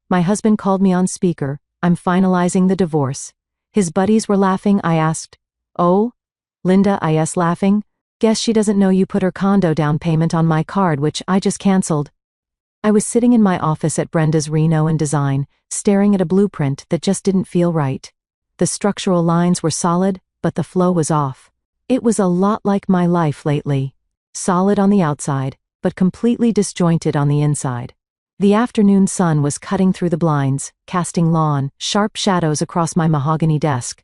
My husband called me on speaker. I'm finalizing the divorce. His buddies were laughing. I asked, "Oh? Linda," laughing. "Guess she doesn't know you put her condo down payment on my card, which I just canceled." I was sitting in my office at Brenda's Reno and Design, staring at a blueprint that just didn't feel right. The structural lines were solid, but the flow was off. It was a lot like my life lately. Solid on the outside, but completely disjointed on the inside. The afternoon sun was cutting through the blinds, casting sharp shadows across my mahogany desk.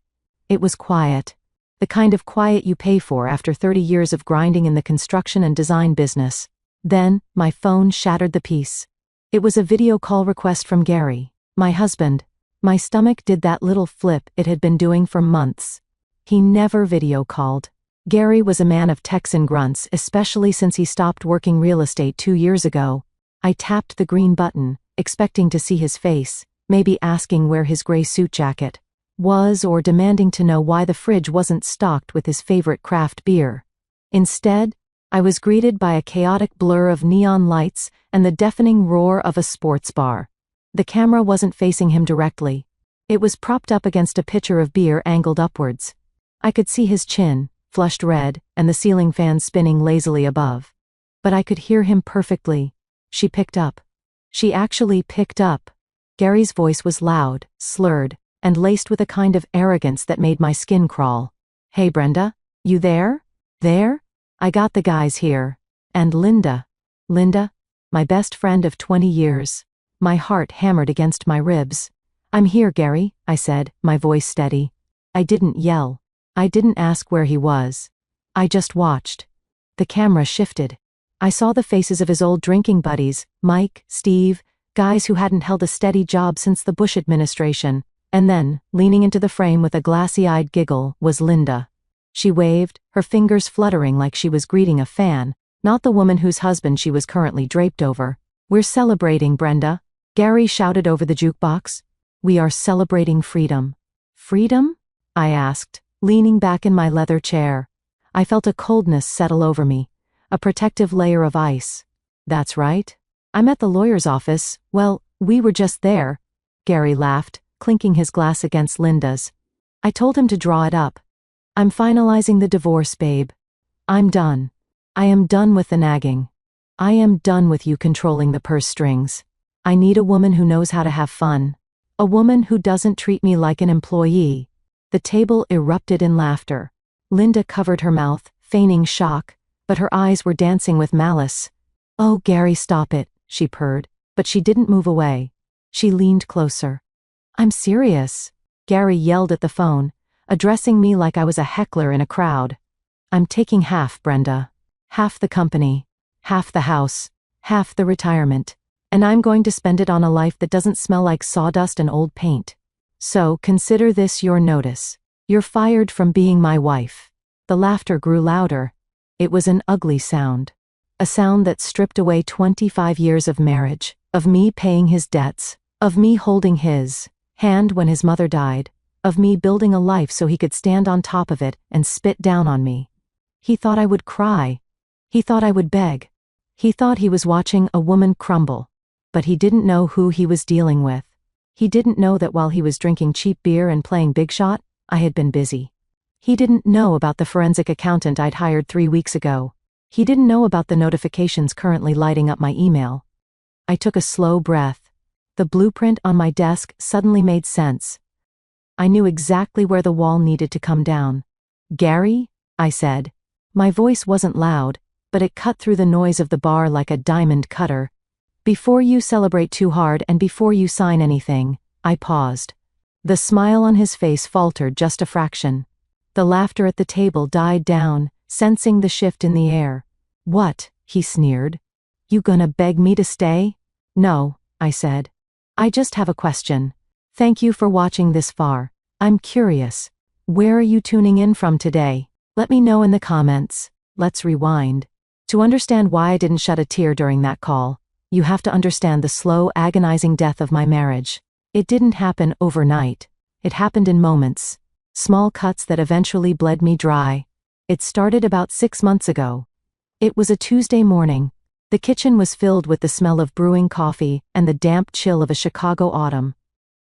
It was quiet. The kind of quiet you pay for after 30 years of grinding in the construction and design business. Then, my phone shattered the peace. It was a video call request from Gary, my husband. My stomach did that little flip it had been doing for months. He never video called. Gary was a man of Texan grunts, especially since he stopped working real estate 2 years ago. I tapped the green button, expecting to see his face, maybe asking where his gray suit jacket was or demanding to know why the fridge wasn't stocked with his favorite craft beer. Instead, I was greeted by a chaotic blur of neon lights and the deafening roar of a sports bar. The camera wasn't facing him directly. It was propped up against a pitcher of beer angled upwards. I could see his chin, flushed red, and the ceiling fan spinning lazily above. But I could hear him perfectly. She picked up. She actually picked up. Gary's voice was loud, slurred, and laced with a kind of arrogance that made my skin crawl. "Hey Brenda, you there? There? I got the guys here. And Linda. Linda, my best friend of 20 years. My heart hammered against my ribs. "I'm here, Gary," I said, my voice steady. I didn't yell. I didn't ask where he was. I just watched. The camera shifted. I saw the faces of his old drinking buddies, Mike, Steve, guys who hadn't held a steady job since the Bush administration. And then, leaning into the frame with a glassy-eyed giggle, was Linda. She waved, her fingers fluttering like she was greeting a fan, not the woman whose husband she was currently draped over. "We're celebrating, Brenda," Gary shouted over the jukebox. "We are celebrating freedom." "Freedom?" I asked, leaning back in my leather chair. I felt a coldness settle over me, a protective layer of ice. "That's right. I'm at the lawyer's office. Well, we were just there." Gary laughed, clinking his glass against Linda's. I told him to draw it up. "I'm finalizing the divorce, babe. I'm done. I am done with the nagging. I am done with you controlling the purse strings. I need a woman who knows how to have fun. A woman who doesn't treat me like an employee." The table erupted in laughter. Linda covered her mouth, feigning shock, but her eyes were dancing with malice. "Oh, Gary, stop it," she purred, but she didn't move away. She leaned closer. "I'm serious," Gary yelled at the phone, addressing me like I was a heckler in a crowd. "I'm taking half, Brenda. Half the company, half the house, half the retirement. And I'm going to spend it on a life that doesn't smell like sawdust and old paint. So consider this your notice. You're fired from being my wife." The laughter grew louder. It was an ugly sound. A sound that stripped away 25 years of marriage, of me paying his debts, of me holding his hand when his mother died, of me building a life so he could stand on top of it and spit down on me. He thought I would cry. He thought I would beg. He thought he was watching a woman crumble. But he didn't know who he was dealing with. He didn't know that while he was drinking cheap beer and playing big shot, I had been busy. He didn't know about the forensic accountant I'd hired 3 weeks ago. He didn't know about the notifications currently lighting up my email. I took a slow breath. The blueprint on my desk suddenly made sense. I knew exactly where the wall needed to come down. "Gary?" I said. My voice wasn't loud, but it cut through the noise of the bar like a diamond cutter. "Before you celebrate too hard and before you sign anything," I paused. The smile on his face faltered just a fraction. The laughter at the table died down, sensing the shift in the air. "What?" he sneered. "You gonna beg me to stay?" "No," I said. "I just have a question. Thank you for watching this far. I'm curious. Where are you tuning in from today? Let me know in the comments." Let's rewind. To understand why I didn't shed a tear during that call, you have to understand the slow, agonizing death of my marriage. It didn't happen overnight. It happened in moments. Small cuts that eventually bled me dry. It started about 6 months ago. It was a Tuesday morning. The kitchen was filled with the smell of brewing coffee and the damp chill of a Chicago autumn.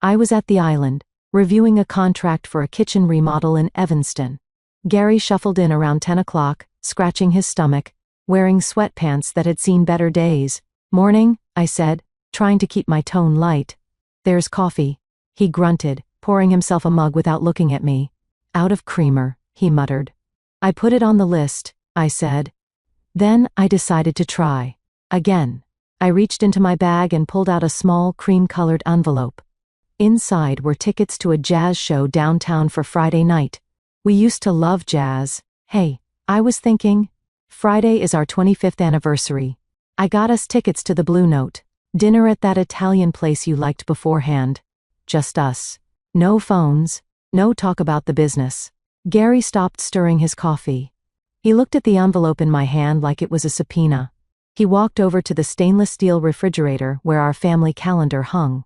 I was at the island, reviewing a contract for a kitchen remodel in Evanston. Gary shuffled in around 10 o'clock, scratching his stomach, wearing sweatpants that had seen better days. "Morning," I said, trying to keep my tone light. "There's coffee." He grunted, pouring himself a mug without looking at me. "Out of creamer," he muttered. "I put it on the list," I said. Then I decided to try. Again. I reached into my bag and pulled out a small cream-colored envelope. Inside were tickets to a jazz show downtown for Friday night. We used to love jazz. Hey, I was thinking, Friday is our 25th anniversary. I got us tickets to the Blue Note. Dinner at that Italian place you liked beforehand. Just us. No phones. No talk about the business. Gary stopped stirring his coffee. He looked at the envelope in my hand like it was a subpoena. He walked over to the stainless steel refrigerator where our family calendar hung.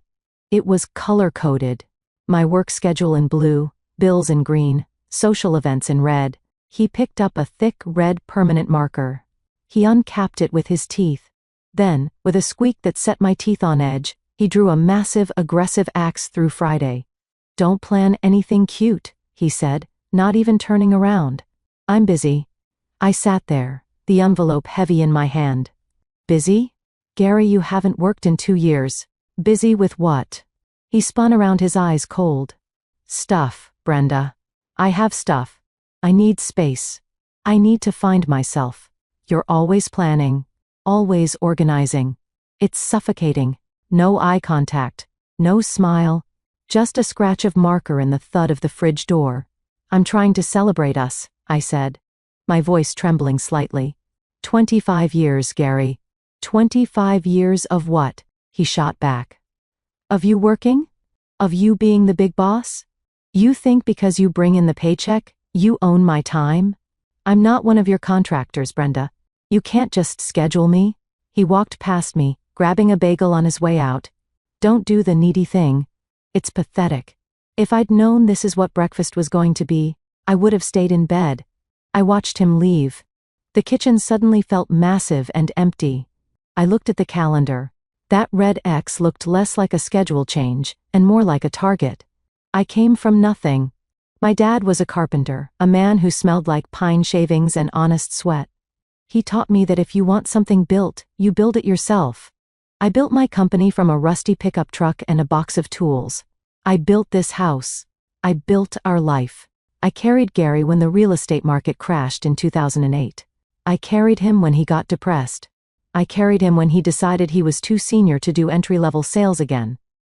It was color-coded. My work schedule in blue, bills in green, social events in red. He picked up a thick red permanent marker. He uncapped it with his teeth. Then, with a squeak that set my teeth on edge, he drew a massive, aggressive axe through Friday. "Don't plan anything cute," he said, not even turning around. "I'm busy." I sat there, the envelope heavy in my hand. "Busy? Gary, you haven't worked in 2 years. Busy with what?" He spun around, his eyes cold. "Stuff, Brenda. I have stuff. I need space. I need to find myself. You're always planning. Always organizing. It's suffocating. No eye contact. No smile. Just a scratch of marker and the thud of the fridge door." "I'm trying to celebrate us," I said, my voice trembling slightly. 25 years, Gary. 25 years of what?" he shot back. "Of you working? Of you being the big boss? You think because you bring in the paycheck, you own my time? I'm not one of your contractors, Brenda. You can't just schedule me." He walked past me, grabbing a bagel on his way out. "Don't do the needy thing. It's pathetic. If I'd known this is what breakfast was going to be, I would have stayed in bed." I watched him leave. The kitchen suddenly felt massive and empty. I looked at the calendar. That red X looked less like a schedule change, and more like a target. I came from nothing. My dad was a carpenter, a man who smelled like pine shavings and honest sweat. He taught me that if you want something built, you build it yourself. I built my company from a rusty pickup truck and a box of tools. I built this house. I built our life. I carried Gary when the real estate market crashed in 2008. I carried him when he got depressed. I carried him when he decided he was too senior to do entry-level sales again.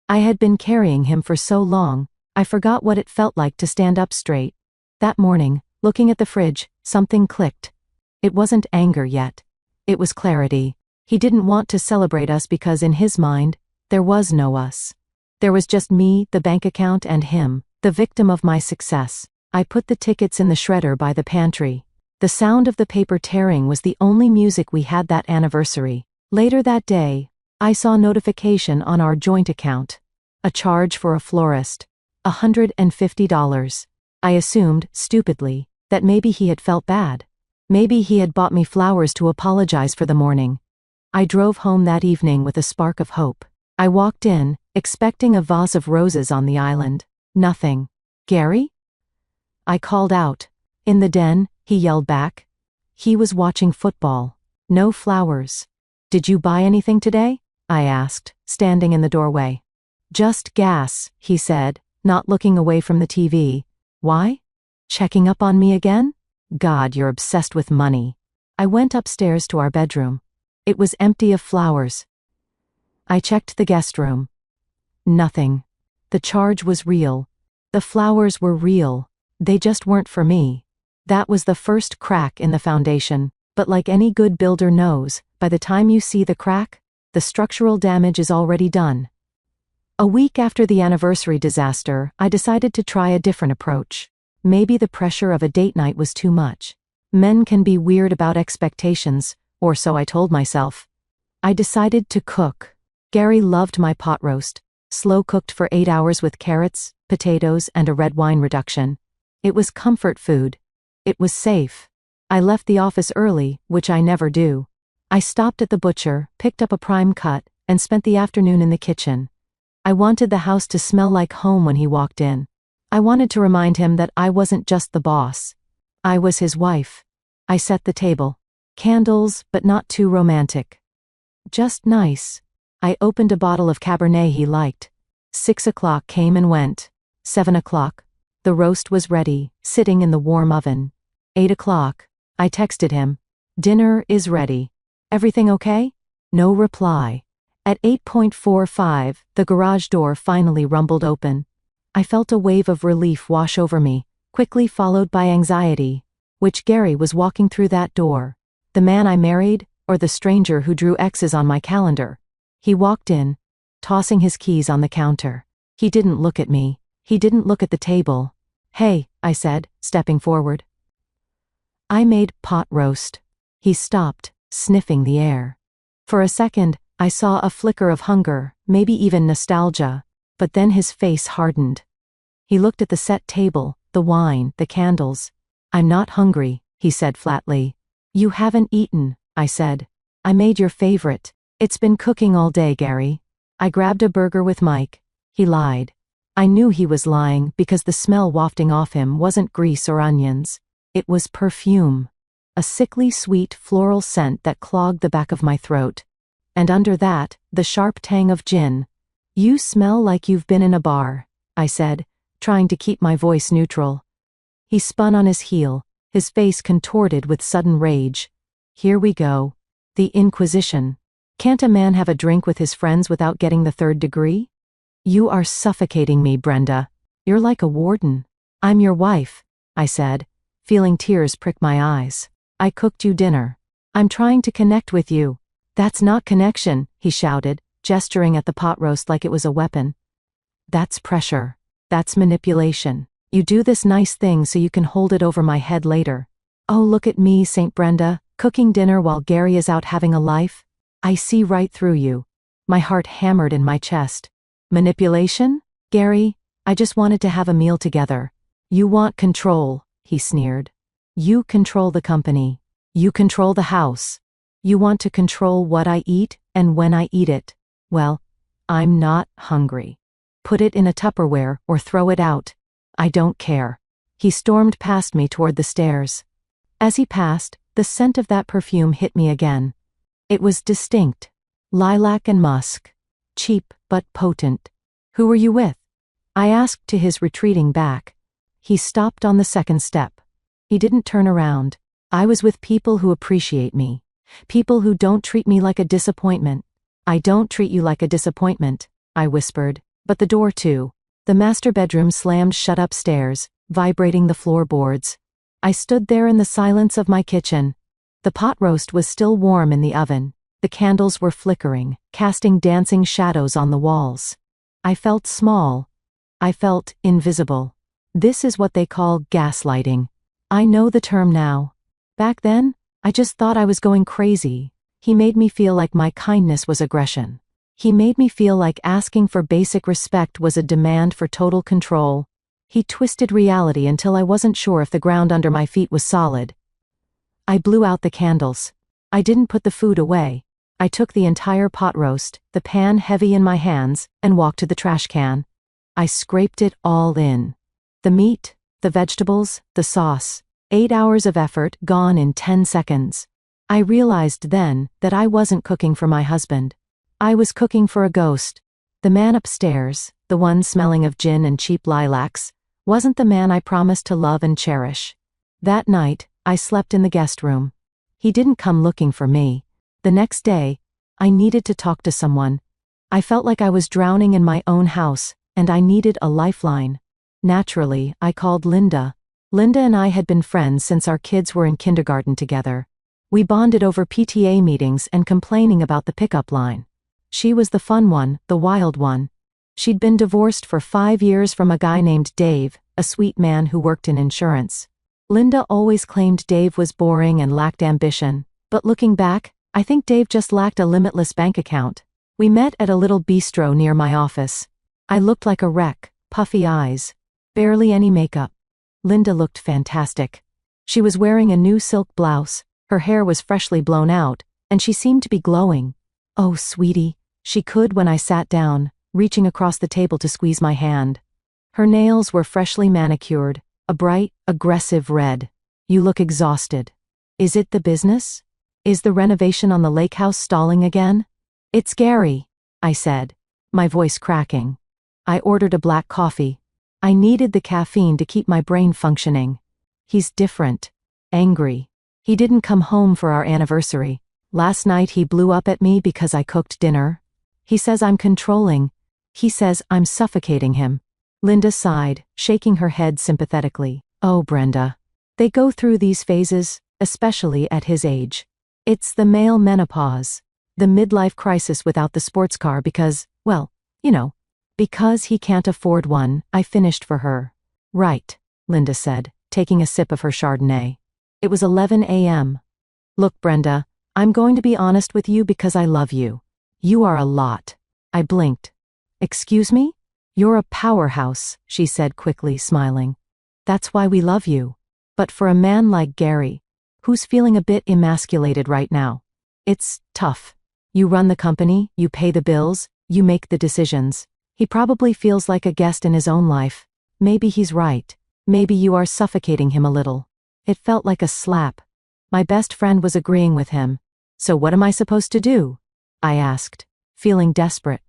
I had been carrying him for so long, I forgot what it felt like to stand up straight. That morning, looking at the fridge, something clicked. It wasn't anger yet. It was clarity. He didn't want to celebrate us because in his mind, there was no us. There was just me, the bank account, and him, the victim of my success. I put the tickets in the shredder by the pantry. The sound of the paper tearing was the only music we had that anniversary. Later that day, I saw a notification on our joint account. A charge for a florist. $150. I assumed, stupidly, that maybe he had felt bad. Maybe he had bought me flowers to apologize for the morning. I drove home that evening with a spark of hope. I walked in, expecting a vase of roses on the island. Nothing. "Gary?" I called out. "In the den," he yelled back. He was watching football. "No flowers." "Did you buy anything today?" I asked, standing in the doorway. "Just gas," he said, not looking away from the TV. "Why? Checking up on me again? God, you're obsessed with money." I went upstairs to our bedroom. It was empty of flowers. I checked the guest room. Nothing. The charge was real. The flowers were real. They just weren't for me. That was the first crack in the foundation, but like any good builder knows, by the time you see the crack, the structural damage is already done. A week after the anniversary disaster, I decided to try a different approach. Maybe the pressure of a date night was too much. Men can be weird about expectations, or so I told myself. I decided to cook. Gary loved my pot roast, slow cooked for 8 hours with carrots, potatoes, and a red wine reduction. It was comfort food. It was safe. I left the office early, which I never do. I stopped at the butcher, picked up a prime cut, and spent the afternoon in the kitchen. I wanted the house to smell like home when he walked in. I wanted to remind him that I wasn't just the boss. I was his wife. I set the table. Candles, but not too romantic. Just nice. I opened a bottle of Cabernet he liked. 6 o'clock came and went. 7 o'clock. The roast was ready, sitting in the warm oven. 8 o'clock. I texted him. Dinner is ready. Everything okay? No reply. At 8:45, the garage door finally rumbled open. I felt a wave of relief wash over me, quickly followed by anxiety. Which Gary was walking through that door? The man I married, or the stranger who drew X's on my calendar? He walked in, tossing his keys on the counter. He didn't look at me. He didn't look at the table. Hey, I said, stepping forward. I made pot roast. He stopped, sniffing the air. For a second, I saw a flicker of hunger, maybe even nostalgia, but then his face hardened. He looked at the set table, the wine, the candles. I'm not hungry, he said flatly. You haven't eaten, I said. I made your favorite. It's been cooking all day, Gary. I grabbed a burger with Mike. He lied. I knew he was lying because the smell wafting off him wasn't grease or onions. It was perfume. A sickly sweet floral scent that clogged the back of my throat. And under that, the sharp tang of gin. You smell like you've been in a bar, I said, trying to keep my voice neutral. He spun on his heel, his face contorted with sudden rage. Here we go. The Inquisition. Can't a man have a drink with his friends without getting the 3rd degree? You are suffocating me, Brenda. You're like a warden. I'm your wife, I said, feeling tears prick my eyes. I cooked you dinner. I'm trying to connect with you. That's not connection, he shouted, gesturing at the pot roast like it was a weapon. That's pressure. That's manipulation. You do this nice thing so you can hold it over my head later. Oh, look at me, St. Brenda, cooking dinner while Gary is out having a life. I see right through you. My heart hammered in my chest. Manipulation? Gary, I just wanted to have a meal together. You want control, he sneered. You control the company. You control the house. You want to control what I eat and when I eat it. Well, I'm not hungry. Put it in a Tupperware or throw it out. I don't care. He stormed past me toward the stairs. As he passed, the scent of that perfume hit me again. It was distinct. Lilac and musk. Cheap but potent. Who were you with? I asked to his retreating back. He stopped on the 2nd step. He didn't turn around. I was with people who appreciate me. People who don't treat me like a disappointment. I don't treat you like a disappointment, I whispered, but the door too. The master bedroom slammed shut upstairs, vibrating the floorboards. I stood there in the silence of my kitchen. The pot roast was still warm in the oven. The candles were flickering, casting dancing shadows on the walls. I felt small. I felt invisible. This is what they call gaslighting. I know the term now. Back then, I just thought I was going crazy. He made me feel like my kindness was aggression. He made me feel like asking for basic respect was a demand for total control. He twisted reality until I wasn't sure if the ground under my feet was solid. I blew out the candles. I didn't put the food away. I took the entire pot roast, the pan heavy in my hands, and walked to the trash can. I scraped it all in. The meat, the vegetables, the sauce. 8 hours of effort gone in 10 seconds. I realized then that I wasn't cooking for my husband. I was cooking for a ghost. The man upstairs, the one smelling of gin and cheap lilacs, wasn't the man I promised to love and cherish. That night, I slept in the guest room. He didn't come looking for me. The next day, I needed to talk to someone. I felt like I was drowning in my own house, and I needed a lifeline. Naturally, I called Linda. Linda and I had been friends since our kids were in kindergarten together. We bonded over PTA meetings and complaining about the pickup line. She was the fun one, the wild one. She'd been divorced for 5 years from a guy named Dave, a sweet man who worked in insurance. Linda always claimed Dave was boring and lacked ambition, but looking back, I think Dave just lacked a limitless bank account. We met at a little bistro near my office. I looked like a wreck, puffy eyes, barely any makeup. Linda looked fantastic. She was wearing a new silk blouse, her hair was freshly blown out, and she seemed to be glowing. "Oh, sweetie," she could when I sat down, reaching across the table to squeeze my hand. Her nails were freshly manicured, a bright, aggressive red. "You look exhausted. Is it the business? Is the renovation on the lake house stalling again?" "It's Gary," I said, my voice cracking. I ordered a black coffee. I needed the caffeine to keep my brain functioning. "He's different. Angry. He didn't come home for our anniversary. Last night he blew up at me because I cooked dinner. He says I'm controlling. He says I'm suffocating him." Linda sighed, shaking her head sympathetically. "Oh, Brenda. They go through these phases, especially at his age. It's the male menopause. The midlife crisis without the sports car because, well, because he can't afford one," I finished for her. "Right," Linda said, taking a sip of her Chardonnay. It was 11 a.m. "Look, Brenda, I'm going to be honest with you because I love you. You are a lot." I blinked. "Excuse me? You're a powerhouse," she said quickly, smiling. "That's why we love you. But for a man like Gary, who's feeling a bit emasculated right now, it's tough. You run the company, you pay the bills, you make the decisions. He probably feels like a guest in his own life. Maybe he's right. Maybe you are suffocating him a little." It felt like a slap. My best friend was agreeing with him. "So what am I supposed to do?" I asked, feeling desperate.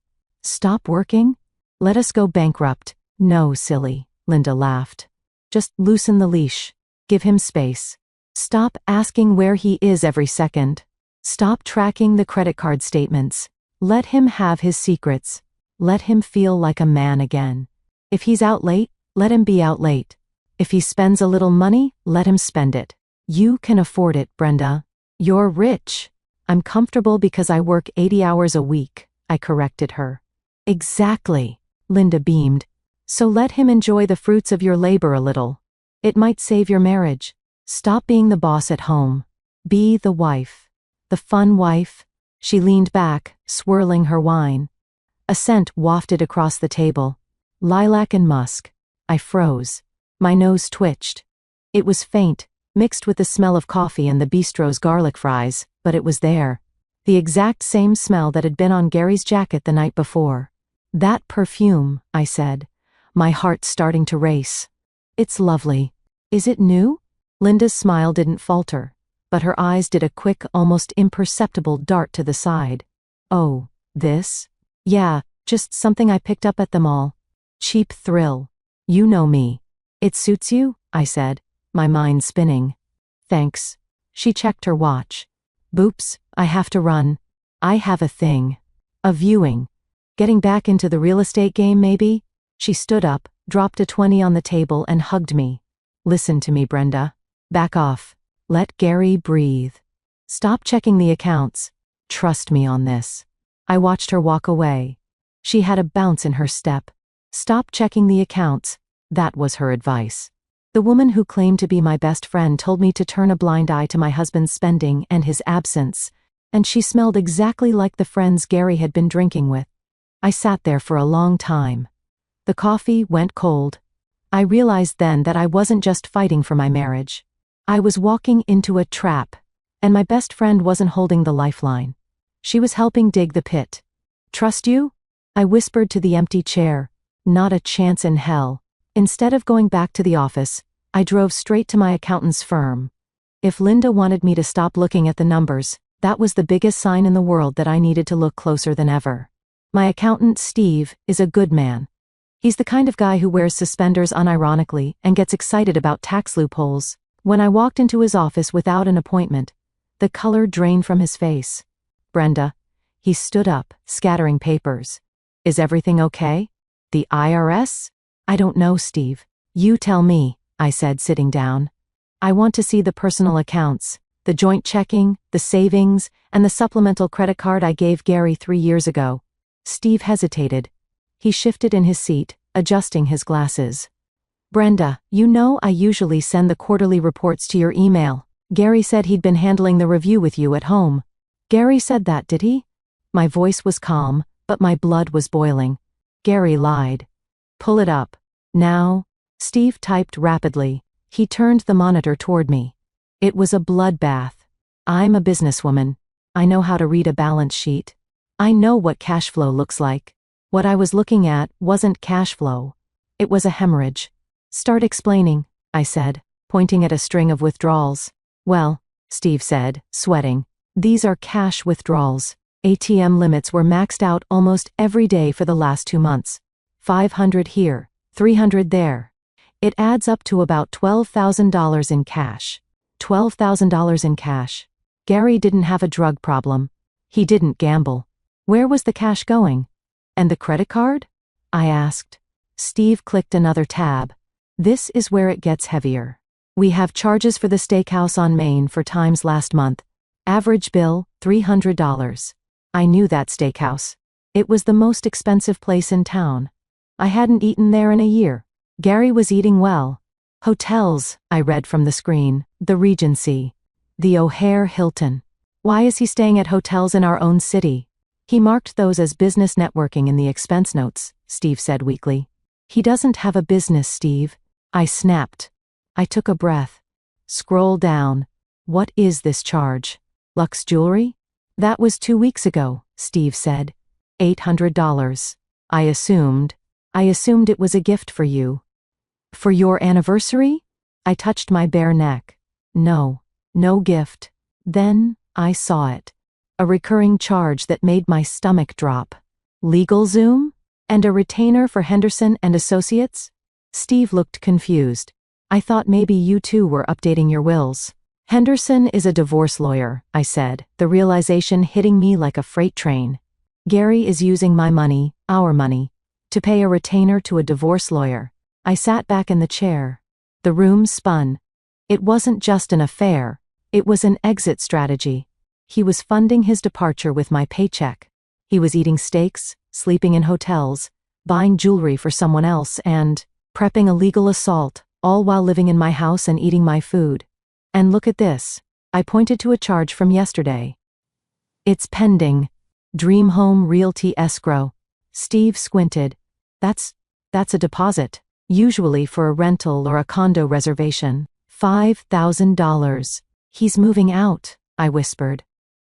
"Stop working? Let us go bankrupt." "No, silly," Linda laughed. "Just loosen the leash. Give him space. Stop asking where he is every second. Stop tracking the credit card statements. Let him have his secrets. Let him feel like a man again. If he's out late, let him be out late. If he spends a little money, let him spend it. You can afford it, Brenda. You're rich." "I'm comfortable because I work 80 hours a week," I corrected her. "Exactly," Linda beamed. "So let him enjoy the fruits of your labor a little. It might save your marriage. Stop being the boss at home. Be the wife. The fun wife." She leaned back, swirling her wine. A scent wafted across the table. Lilac and musk. I froze. My nose twitched. It was faint, mixed with the smell of coffee and the bistro's garlic fries, but it was there. The exact same smell that had been on Gary's jacket the night before. "That perfume," I said, my heart starting to race. "It's lovely. Is it new?" Linda's smile didn't falter, but her eyes did a quick, almost imperceptible dart to the side. "Oh, this? Yeah, just something I picked up at the mall. Cheap thrill. You know me." "It suits you?" I said, my mind spinning. "Thanks." She checked her watch. "Boops, I have to run. I have a thing. A viewing. Getting back into the real estate game, maybe?" She stood up, dropped a 20 on the table and hugged me. "Listen to me, Brenda. Back off. Let Gary breathe. Stop checking the accounts. Trust me on this." I watched her walk away. She had a bounce in her step. Stop checking the accounts. That was her advice. The woman who claimed to be my best friend told me to turn a blind eye to my husband's spending and his absence, and she smelled exactly like the friends Gary had been drinking with. I sat there for a long time. The coffee went cold. I realized then that I wasn't just fighting for my marriage. I was walking into a trap, and my best friend wasn't holding the lifeline. She was helping dig the pit. "Trust you?" I whispered to the empty chair. "Not a chance in hell." Instead of going back to the office, I drove straight to my accountant's firm. If Linda wanted me to stop looking at the numbers, that was the biggest sign in the world that I needed to look closer than ever. My accountant, Steve, is a good man. He's the kind of guy who wears suspenders unironically and gets excited about tax loopholes. When I walked into his office without an appointment, the color drained from his face. "Brenda." He stood up, scattering papers. "Is everything okay? The IRS?" "I don't know, Steve. You tell me," I said, sitting down. "I want to see the personal accounts, the joint checking, the savings, and the supplemental credit card I gave Gary 3 years ago." Steve hesitated. He shifted in his seat, adjusting his glasses. "Brenda, you know I usually send the quarterly reports to your email. Gary said he'd been handling the review with you at home." "Gary said that, did he?" My voice was calm, but my blood was boiling. "Gary lied." "Pull it up. Now." Steve typed rapidly. He turned the monitor toward me. It was a bloodbath. "I'm a businesswoman. I know how to read a balance sheet. I know what cash flow looks like. What I was looking at wasn't cash flow. It was a hemorrhage. Start explaining, I said, pointing at a string of withdrawals. Well, Steve said, sweating. These are cash withdrawals. ATM limits were maxed out almost every day for the last 2 months. 500 here, 300 there. It adds up to about $12,000 in cash. $12,000 in cash. Gary didn't have a drug problem. He didn't gamble. Where was the cash going? And the credit card? I asked. Steve clicked another tab. This is where it gets heavier. We have charges for the steakhouse on Main 4 times last month. Average bill, $300. I knew that steakhouse. It was the most expensive place in town. I hadn't eaten there in a year. Gary was eating well. Hotels, I read from the screen, the Regency. The O'Hare Hilton. Why is he staying at hotels in our own city? He marked those as business networking in the expense notes, Steve said weakly. He doesn't have a business, Steve. I snapped. I took a breath. Scroll down. What is this charge? Luxe jewelry? That was 2 weeks ago, Steve said. $800. I assumed it was a gift for you. For your anniversary? I touched my bare neck. No gift. Then, I saw it. A recurring charge that made my stomach drop. LegalZoom? And a retainer for Henderson and Associates? Steve looked confused. I thought maybe you two were updating your wills. Henderson is a divorce lawyer, I said, the realization hitting me like a freight train. Gary is using my money, our money, to pay a retainer to a divorce lawyer. I sat back in the chair. The room spun. It wasn't just an affair. It was an exit strategy. He was funding his departure with my paycheck. He was eating steaks, sleeping in hotels, buying jewelry for someone else, and prepping a legal assault, all while living in my house and eating my food. And look at this. I pointed to a charge from yesterday. It's pending. Dream Home Realty Escrow. Steve squinted. That's a deposit, usually for a rental or a condo reservation. $5,000. He's moving out, I whispered.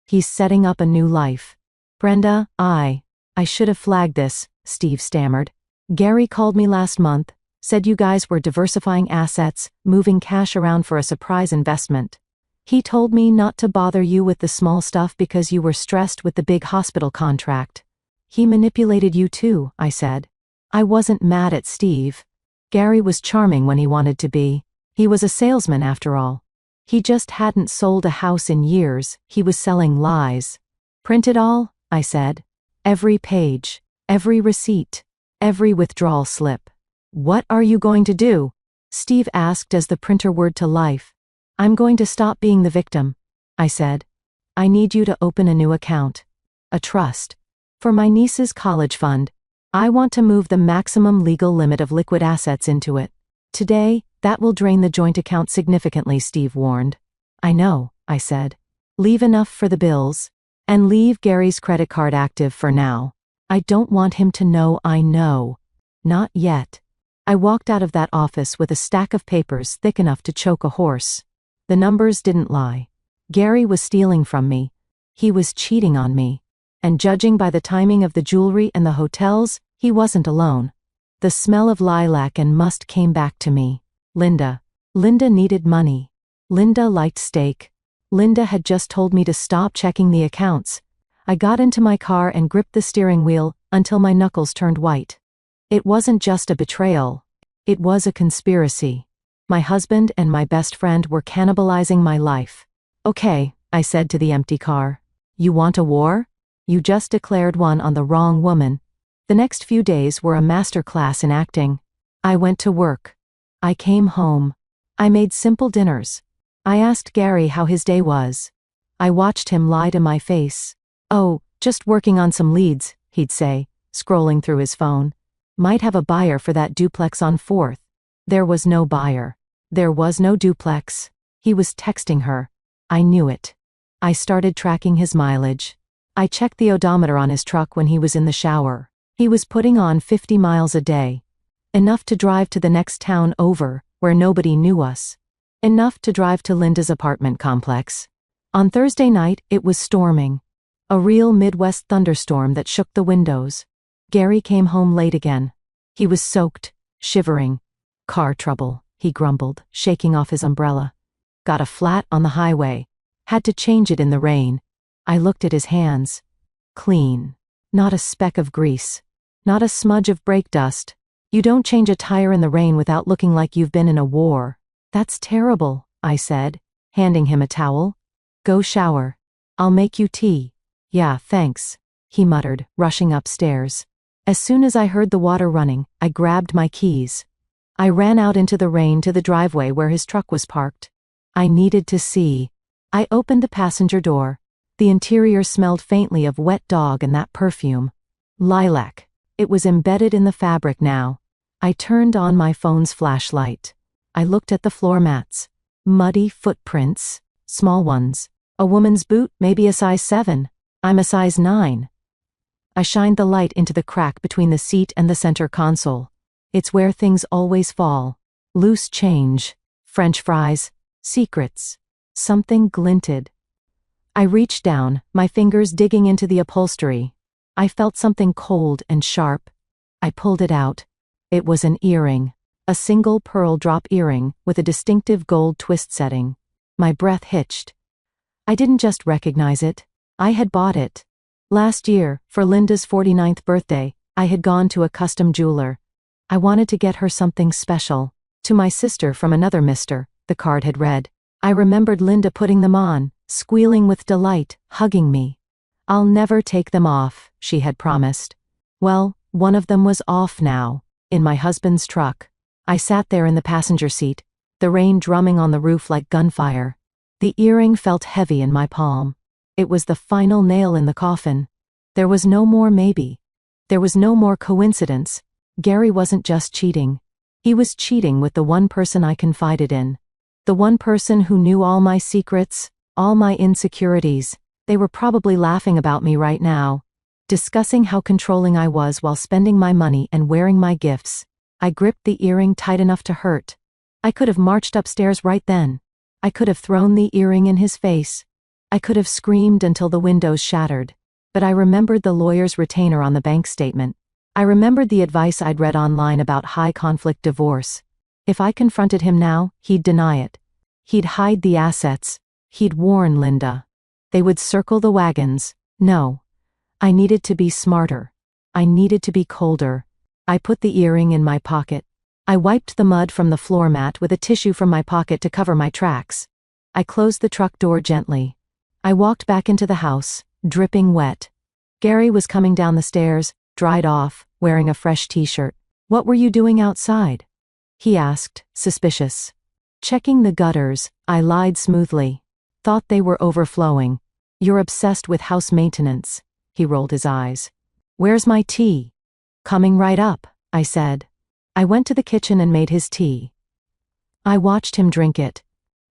He's setting up a new life. Brenda, I should have flagged this, Steve stammered. Gary called me last month, said you guys were diversifying assets, moving cash around for a surprise investment. He told me not to bother you with the small stuff because you were stressed with the big hospital contract. He manipulated you too, I said. I wasn't mad at Steve. Gary was charming when he wanted to be. He was a salesman after all. He just hadn't sold a house in years, he was selling lies. Print it all, I said. Every page, every receipt, every withdrawal slip. What are you going to do? Steve asked as the printer whirred to life. I'm going to stop being the victim, I said. I need you to open a new account. A trust. For my niece's college fund. I want to move the maximum legal limit of liquid assets into it. Today, that will drain the joint account significantly, Steve warned. I know, I said. Leave enough for the bills. And leave Gary's credit card active for now. I don't want him to know I know. Not yet. I walked out of that office with a stack of papers thick enough to choke a horse. The numbers didn't lie. Gary was stealing from me. He was cheating on me. And judging by the timing of the jewelry and the hotels, he wasn't alone. The smell of lilac and musk came back to me. Linda needed money. Linda liked steak. Linda had just told me to stop checking the accounts. I got into my car and gripped the steering wheel until my knuckles turned white. It wasn't just a betrayal. It was a conspiracy. My husband and my best friend were cannibalizing my life. Okay, I said to the empty car. You want a war? You just declared one on the wrong woman. The next few days were a master class in acting. I went to work. I came home. I made simple dinners. I asked Gary how his day was. I watched him lie to my face. Oh, just working on some leads, he'd say, scrolling through his phone. Might have a buyer for that duplex on 4th. There was no buyer. There was no duplex. He was texting her. I knew it. I started tracking his mileage. I checked the odometer on his truck when he was in the shower. He was putting on 50 miles a day. Enough to drive to the next town over, where nobody knew us. Enough to drive to Linda's apartment complex. On Thursday night, it was storming. A real Midwest thunderstorm that shook the windows. Gary came home late again. He was soaked, shivering. Car trouble, he grumbled, shaking off his umbrella. Got a flat on the highway. Had to change it in the rain. I looked at his hands. Clean. Not a speck of grease. Not a smudge of brake dust. You don't change a tire in the rain without looking like you've been in a war. That's terrible, I said, handing him a towel. Go shower. I'll make you tea. Yeah, thanks, he muttered, rushing upstairs. As soon as I heard the water running, I grabbed my keys. I ran out into the rain to the driveway where his truck was parked. I needed to see. I opened the passenger door. The interior smelled faintly of wet dog and that perfume. Lilac. It was embedded in the fabric now. I turned on my phone's flashlight. I looked at the floor mats. Muddy footprints. Small ones. A woman's boot, maybe a size 7. I'm a size 9. I shined the light into the crack between the seat and the center console. It's where things always fall. Loose change. French fries. Secrets. Something glinted. I reached down, my fingers digging into the upholstery. I felt something cold and sharp. I pulled it out. It was an earring. A single pearl drop earring with a distinctive gold twist setting. My breath hitched. I didn't just recognize it. I had bought it. Last year, for Linda's 49th birthday, I had gone to a custom jeweler. I wanted to get her something special. To my sister from another mister, the card had read. I remembered Linda putting them on, squealing with delight, hugging me. I'll never take them off, she had promised. Well, one of them was off now, in my husband's truck. I sat there in the passenger seat, the rain drumming on the roof like gunfire. The earring felt heavy in my palm. It was the final nail in the coffin. There was no more maybe. There was no more coincidence. Gary wasn't just cheating. He was cheating with the one person I confided in. The one person who knew all my secrets, all my insecurities. They were probably laughing about me right now, discussing how controlling I was while spending my money and wearing my gifts. I gripped the earring tight enough to hurt. I could have marched upstairs right then. I could have thrown the earring in his face. I could have screamed until the windows shattered. But I remembered the lawyer's retainer on the bank statement. I remembered the advice I'd read online about high-conflict divorce. If I confronted him now, he'd deny it. He'd hide the assets. He'd warn Linda. They would circle the wagons. No. I needed to be smarter. I needed to be colder. I put the earring in my pocket. I wiped the mud from the floor mat with a tissue from my pocket to cover my tracks. I closed the truck door gently. I walked back into the house, dripping wet. Gary was coming down the stairs, dried off, wearing a fresh t-shirt. What were you doing outside? He asked, suspicious. Checking the gutters, I lied smoothly. Thought they were overflowing. You're obsessed with house maintenance. He rolled his eyes. Where's my tea? Coming right up, I said. I went to the kitchen and made his tea. I watched him drink it.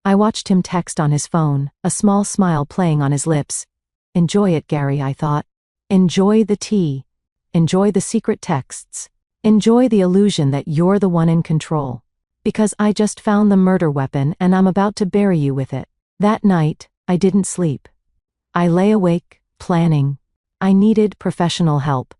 I watched him text on his phone, a small smile playing on his lips. Enjoy it, Gary, I thought. Enjoy the tea. Enjoy the secret texts. Enjoy the illusion that you're the one in control. Because I just found the murder weapon and I'm about to bury you with it. That night, I didn't sleep. I lay awake, planning. I needed professional help.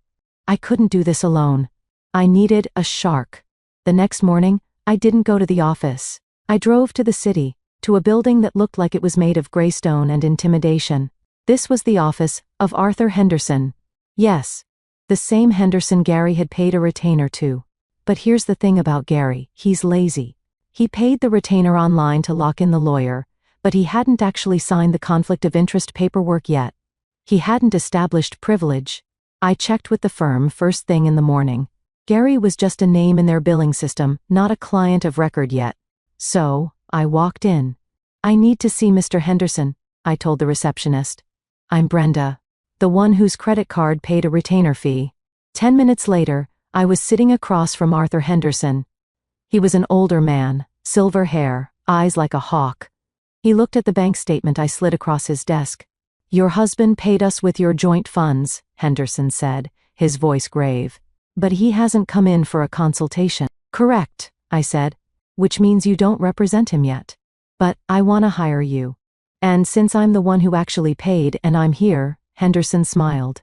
I couldn't do this alone. I needed a shark. The next morning, I didn't go to the office. I drove to the city, to a building that looked like it was made of gray stone and intimidation. This was the office of Arthur Henderson. Yes, the same Henderson Gary had paid a retainer to. But here's the thing about Gary, he's lazy. He paid the retainer online to lock in the lawyer, but he hadn't actually signed the conflict of interest paperwork yet. He hadn't established privilege. I checked with the firm first thing in the morning. Gary was just a name in their billing system, not a client of record yet. So, I walked in. I need to see Mr. Henderson, I told the receptionist. I'm Brenda, the one whose credit card paid a retainer fee. 10 minutes later, I was sitting across from Arthur Henderson. He was an older man, silver hair, eyes like a hawk. He looked at the bank statement I slid across his desk. Your husband paid us with your joint funds, Henderson said, his voice grave. But he hasn't come in for a consultation. Correct, I said, which means you don't represent him yet. But I want to hire you. And since I'm the one who actually paid and I'm here, Henderson smiled.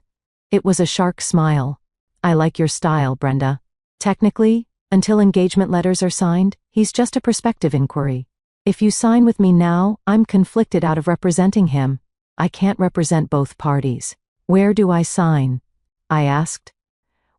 It was a shark smile. I like your style, Brenda. Technically, until engagement letters are signed, he's just a prospective inquiry. If you sign with me now, I'm conflicted out of representing him. I can't represent both parties. Where do I sign? I asked.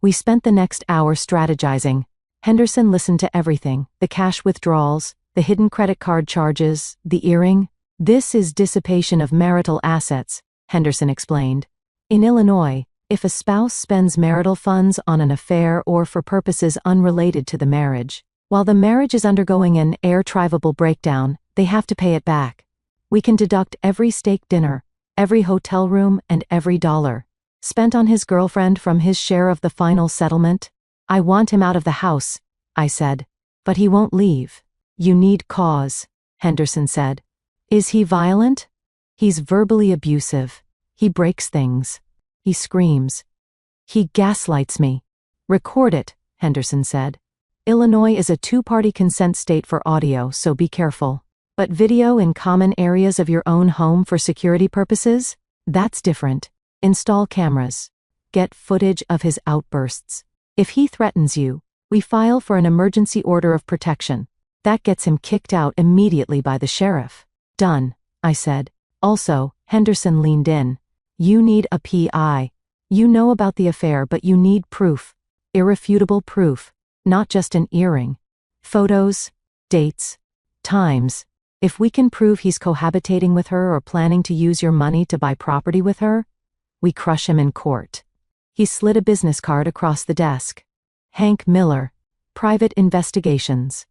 We spent the next hour strategizing. Henderson listened to everything, the cash withdrawals, the hidden credit card charges, the earring. This is dissipation of marital assets, Henderson explained. In Illinois, if a spouse spends marital funds on an affair or for purposes unrelated to the marriage, while the marriage is undergoing an irretrievable breakdown, they have to pay it back. We can deduct every steak dinner, every hotel room, and every dollar spent on his girlfriend from his share of the final settlement. I want him out of the house, I said. But he won't leave. You need cause, Henderson said. Is he violent? He's verbally abusive. He breaks things. He screams. He gaslights me. Record it, Henderson said. Illinois is a two-party consent state for audio, so be careful. But video in common areas of your own home for security purposes? That's different. Install cameras. Get footage of his outbursts. If he threatens you, we file for an emergency order of protection. That gets him kicked out immediately by the sheriff. Done, I said. Also, Henderson leaned in. You need a PI. You know about the affair, but you need proof. Irrefutable proof. Not just an earring. Photos, dates, times. If we can prove he's cohabitating with her or planning to use your money to buy property with her, we crush him in court. He slid a business card across the desk. Hank Miller, Private Investigations.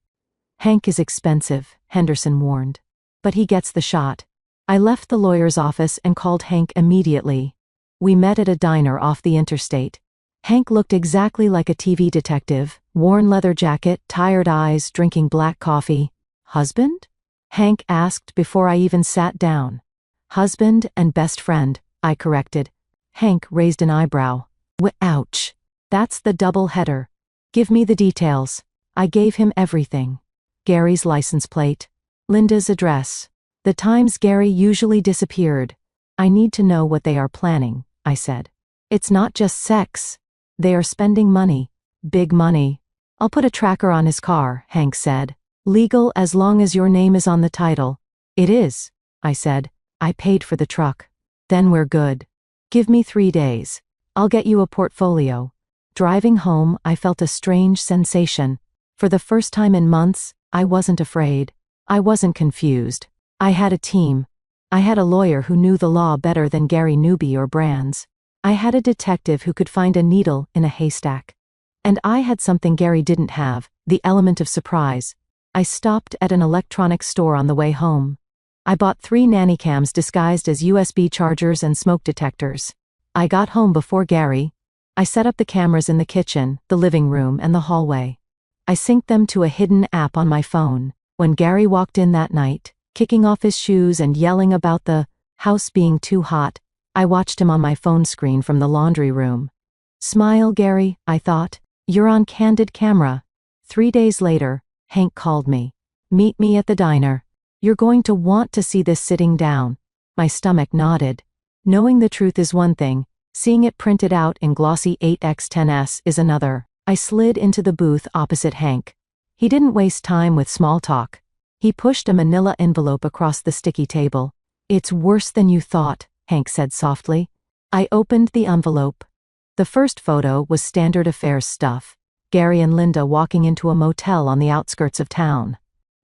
Hank is expensive, Henderson warned. But he gets the shot. I left the lawyer's office and called Hank immediately. We met at a diner off the interstate. Hank looked exactly like a TV detective, worn leather jacket, tired eyes, drinking black coffee. Husband? Hank asked before I even sat down. Husband and best friend, I corrected. Hank raised an eyebrow. Ouch. That's the double header. Give me the details. I gave him everything. Gary's license plate. Linda's address. The times Gary usually disappeared. I need to know what they are planning, I said. It's not just sex. They are spending money. Big money. I'll put a tracker on his car, Hank said. Legal as long as your name is on the title. It is, I said. I paid for the truck. Then we're good. Give me 3 days. I'll get you a portfolio. Driving home, I felt a strange sensation. For the first time in months, I wasn't afraid. I wasn't confused. I had a team. I had a lawyer who knew the law better than Gary Newby or Brands. I had a detective who could find a needle in a haystack. And I had something Gary didn't have, the element of surprise. I stopped at an electronics store on the way home. I bought 3 nanny cams disguised as USB chargers and smoke detectors. I got home before Gary. I set up the cameras in the kitchen, the living room, and the hallway. I synced them to a hidden app on my phone. When Gary walked in that night, kicking off his shoes and yelling about the house being too hot, I watched him on my phone screen from the laundry room. Smile, Gary, I thought. You're on candid camera. 3 days later, Hank called me. Meet me at the diner. You're going to want to see this sitting down. My stomach nodded. Knowing the truth is one thing, seeing it printed out in glossy 8x10s is another. I slid into the booth opposite Hank. He didn't waste time with small talk. He pushed a manila envelope across the sticky table. It's worse than you thought, Hank said softly. I opened the envelope. The first photo was standard affairs stuff. Gary and Linda walking into a motel on the outskirts of town.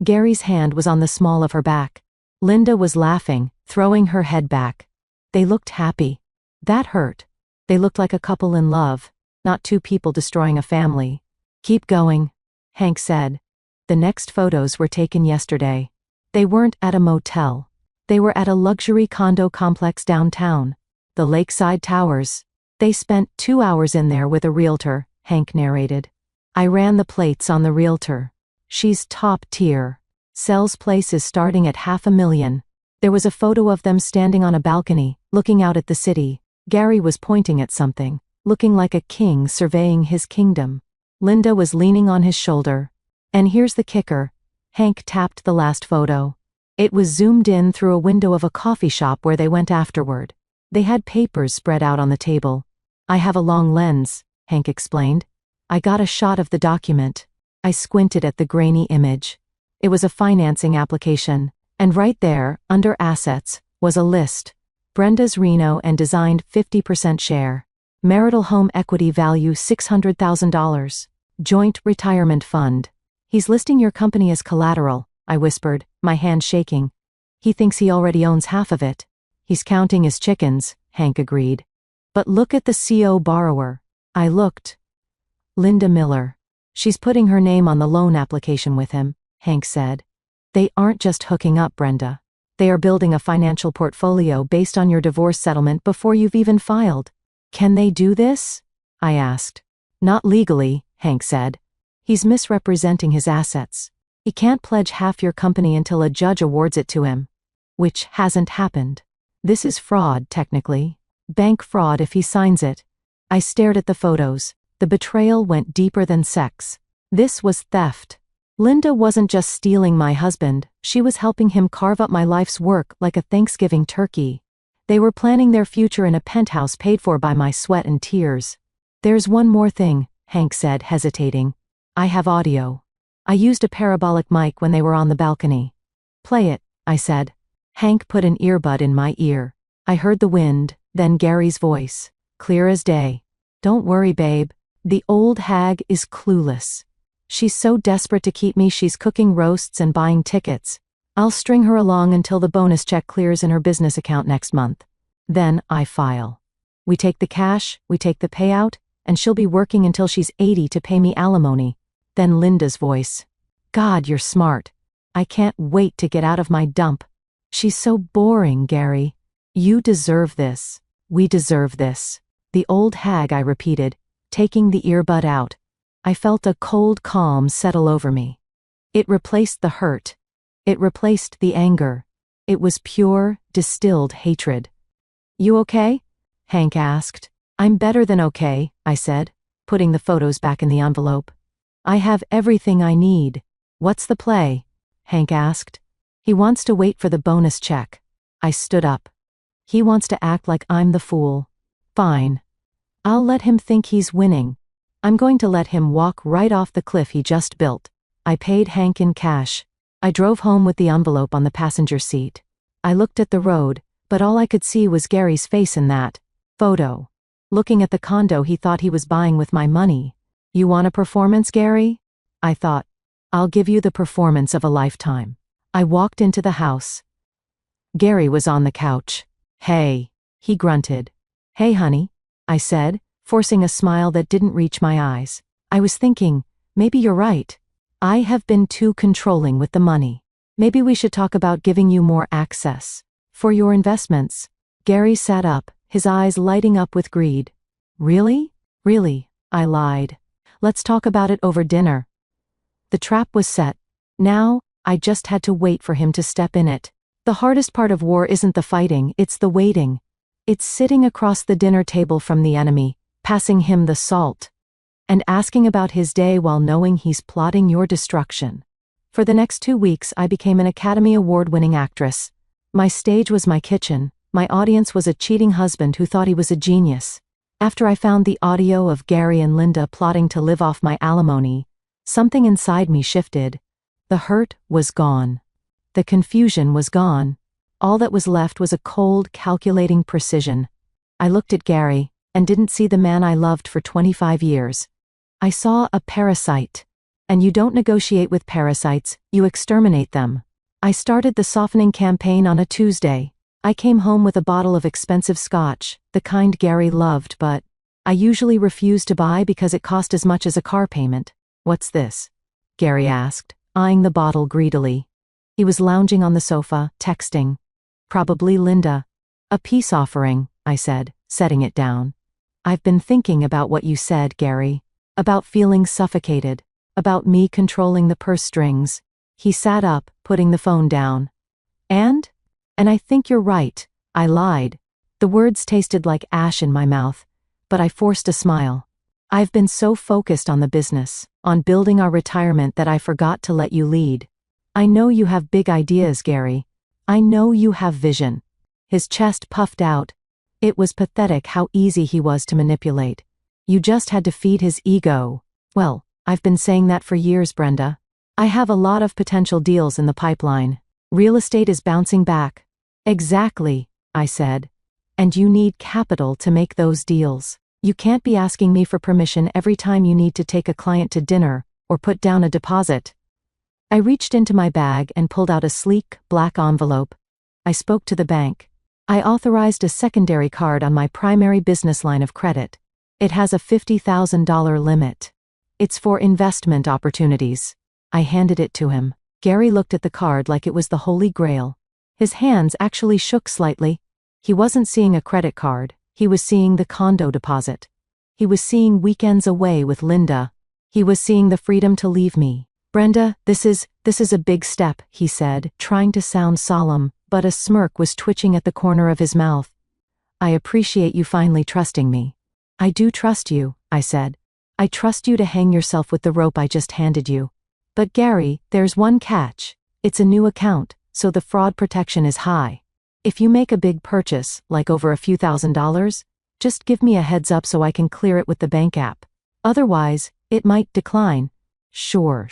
Gary's hand was on the small of her back. Linda was laughing, throwing her head back. They looked happy. That hurt. They looked like a couple in love, not 2 people destroying a family. Keep going, Hank said. The next photos were taken yesterday. They weren't at a motel. They were at a luxury condo complex downtown. The Lakeside Towers. They spent 2 hours in there with a realtor, Hank narrated. I ran the plates on the realtor. She's top tier. Sells places starting at $500,000. There was a photo of them standing on a balcony, looking out at the city. Gary was pointing at something, looking like a king surveying his kingdom. Linda was leaning on his shoulder. And here's the kicker. Hank tapped the last photo. It was zoomed in through a window of a coffee shop where they went afterward. They had papers spread out on the table. I have a long lens, Hank explained. I got a shot of the document. I squinted at the grainy image. It was a financing application, and right there, under assets, was a list. Brenda's Reno and designed 50% share. Marital home equity value $600,000. Joint retirement fund. He's listing your company as collateral, I whispered, my hand shaking. He thinks he already owns half of it. He's counting his chickens, Hank agreed. But look at the CO borrower. I looked. Linda Miller. She's putting her name on the loan application with him, Hank said. They aren't just hooking up, Brenda. They are building a financial portfolio based on your divorce settlement before you've even filed. Can they do this? I asked. Not legally, Hank said. He's misrepresenting his assets. He can't pledge half your company until a judge awards it to him. Which hasn't happened. This is fraud, technically. Bank fraud if he signs it. I stared at the photos. The betrayal went deeper than sex. This was theft. Linda wasn't just stealing my husband, she was helping him carve up my life's work like a Thanksgiving turkey. They were planning their future in a penthouse paid for by my sweat and tears. There's one more thing, Hank said, hesitating. I have audio. I used a parabolic mic when they were on the balcony. Play it, I said. Hank put an earbud in my ear. I heard the wind, then Gary's voice, clear as day. Don't worry, babe. The old hag is clueless. She's so desperate to keep me she's cooking roasts and buying tickets. I'll string her along until the bonus check clears in her business account next month. Then I file. We take the cash, we take the payout, and she'll be working until she's 80 to pay me alimony. Then Linda's voice. God, you're smart. I can't wait to get out of my dump. She's so boring, Gary. You deserve this. We deserve this. The old hag, I repeated, taking the earbud out. I felt a cold calm settle over me. It replaced the hurt. It replaced the anger. It was pure, distilled hatred. You okay? Hank asked. I'm better than okay, I said, putting the photos back in the envelope. I have everything I need. What's the play? Hank asked. He wants to wait for the bonus check. I stood up. He wants to act like I'm the fool. Fine. I'll let him think he's winning. I'm going to let him walk right off the cliff he just built. I paid Hank in cash. I drove home with the envelope on the passenger seat. I looked at the road, but all I could see was Gary's face in that photo. Looking at the condo he thought he was buying with my money. You want a performance, Gary? I thought. I'll give you the performance of a lifetime. I walked into the house. Gary was on the couch. Hey, he grunted. Hey, honey, I said, forcing a smile that didn't reach my eyes. I was thinking, maybe you're right. I have been too controlling with the money. Maybe we should talk about giving you more access. For your investments. Gary sat up, his eyes lighting up with greed. Really? Really, I lied. Let's talk about it over dinner. The trap was set. Now, I just had to wait for him to step in it. The hardest part of war isn't the fighting, it's the waiting. It's sitting across the dinner table from the enemy, passing him the salt, and asking about his day while knowing he's plotting your destruction. For the next 2 weeks I became an Academy Award-winning actress. My stage was my kitchen, my audience was a cheating husband who thought he was a genius. After I found the audio of Gary and Linda plotting to live off my alimony, something inside me shifted. The hurt was gone. The confusion was gone. All that was left was a cold, calculating precision. I looked at Gary, and didn't see the man I loved for 25 years. I saw a parasite. And you don't negotiate with parasites, you exterminate them. I started the softening campaign on a Tuesday. I came home with a bottle of expensive scotch, the kind Gary loved, but I usually refused to buy because it cost as much as a car payment. What's this? Gary asked, eyeing the bottle greedily. He was lounging on the sofa, texting. Probably Linda. A peace offering, I said, setting it down. I've been thinking about what you said, Gary. About feeling suffocated. About me controlling the purse strings. He sat up, putting the phone down. And I think you're right. I lied. The words tasted like ash in my mouth, but I forced a smile. I've been so focused on the business, on building our retirement that I forgot to let you lead. I know you have big ideas, Gary. I know you have vision. His chest puffed out. It was pathetic how easy he was to manipulate. You just had to feed his ego. Well, I've been saying that for years, Brenda. I have a lot of potential deals in the pipeline. Real estate is bouncing back. Exactly, I said. And you need capital to make those deals. You can't be asking me for permission every time you need to take a client to dinner or put down a deposit. I reached into my bag and pulled out a sleek, black envelope. I spoke to the bank. I authorized a secondary card on my primary business line of credit. It has a $50,000 limit. It's for investment opportunities. I handed it to him. Gary looked at the card like it was the Holy Grail. His hands actually shook slightly. He wasn't seeing a credit card. He was seeing the condo deposit. He was seeing weekends away with Linda. He was seeing the freedom to leave me. Brenda, this is a big step, he said, trying to sound solemn, but a smirk was twitching at the corner of his mouth. I appreciate you finally trusting me. I do trust you, I said. I trust you to hang yourself with the rope I just handed you. But Gary, there's one catch. It's a new account, so the fraud protection is high. If you make a big purchase, like over a few $1,000s, just give me a heads up so I can clear it with the bank app. Otherwise, it might decline. Sure,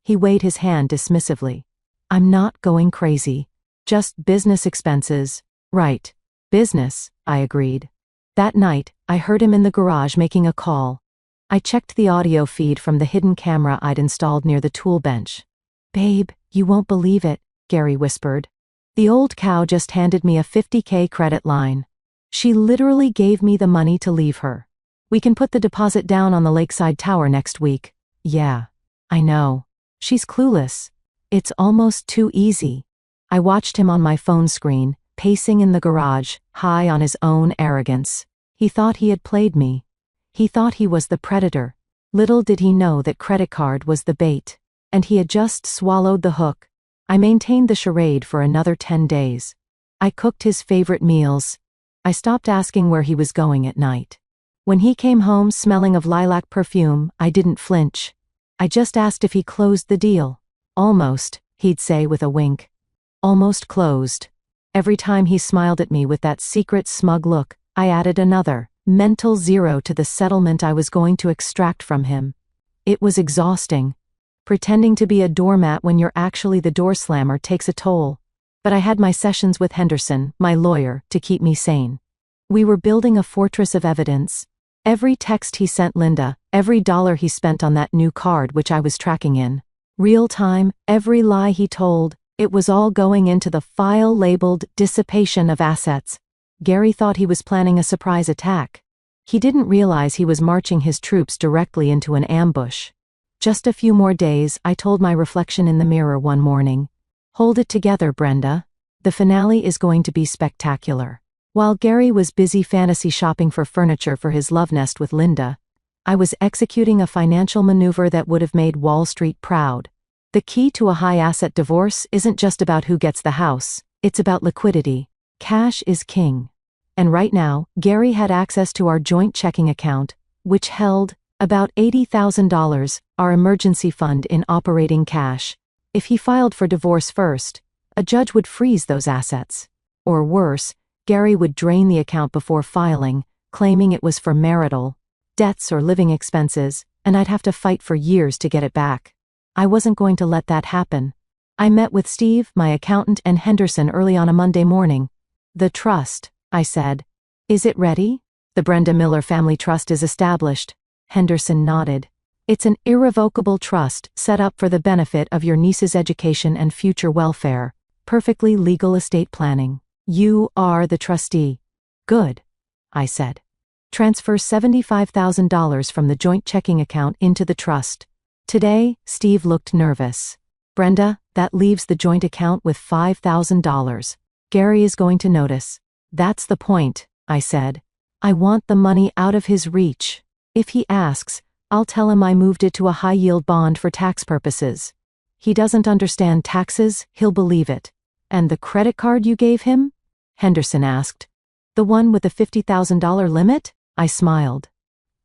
he waved his hand dismissively. I'm not going crazy. Just business expenses. Right. Business, I agreed. That night, I heard him in the garage making a call. I checked the audio feed from the hidden camera I'd installed near the tool bench. Babe, you won't believe it, Gary whispered. The old cow just handed me a $50K credit line. She literally gave me the money to leave her. We can put the deposit down on the lakeside tower next week. Yeah. I know. She's clueless. It's almost too easy. I watched him on my phone screen, pacing in the garage, high on his own arrogance. He thought he had played me. He thought he was the predator. Little did he know that credit card was the bait. And he had just swallowed the hook. I maintained the charade for another 10 days. I cooked his favorite meals. I stopped asking where he was going at night. When he came home smelling of lilac perfume, I didn't flinch. I just asked if he closed the deal. Almost, he'd say with a wink. Almost closed. Every time he smiled at me with that secret smug look, I added another, mental zero to the settlement I was going to extract from him. It was exhausting. Pretending to be a doormat when you're actually the door slammer takes a toll. But I had my sessions with Henderson, my lawyer, to keep me sane. We were building a fortress of evidence. Every text he sent Linda, every dollar he spent on that new card which I was tracking in real time, every lie he told, it was all going into the file labeled dissipation of assets. Gary thought he was planning a surprise attack. He didn't realize he was marching his troops directly into an ambush. Just a few more days, I told my reflection in the mirror one morning. Hold it together, Brenda. The finale is going to be spectacular. While Gary was busy fantasy shopping for furniture for his love nest with Linda, I was executing a financial maneuver that would have made Wall Street proud. The key to a high-asset divorce isn't just about who gets the house, it's about liquidity. Cash is king. And right now, Gary had access to our joint checking account, which held about $80,000, our emergency fund in operating cash. If he filed for divorce first, a judge would freeze those assets. Or worse, Gary would drain the account before filing, claiming it was for marital debts or living expenses, and I'd have to fight for years to get it back. I wasn't going to let that happen. I met with Steve, my accountant, and Henderson early on a Monday morning. The trust, I said. Is it ready? The Brenda Miller Family Trust is established. Henderson nodded. It's an irrevocable trust set up for the benefit of your niece's education and future welfare. Perfectly legal estate planning. You are the trustee. Good, I said. Transfer $75,000 from the joint checking account into the trust. Today, Steve looked nervous. Brenda, that leaves the joint account with $5,000. Gary is going to notice. That's the point, I said. I want the money out of his reach. If he asks, I'll tell him I moved it to a high-yield bond for tax purposes. He doesn't understand taxes, he'll believe it. And the credit card you gave him? Henderson asked. The one with the $50,000 limit? I smiled.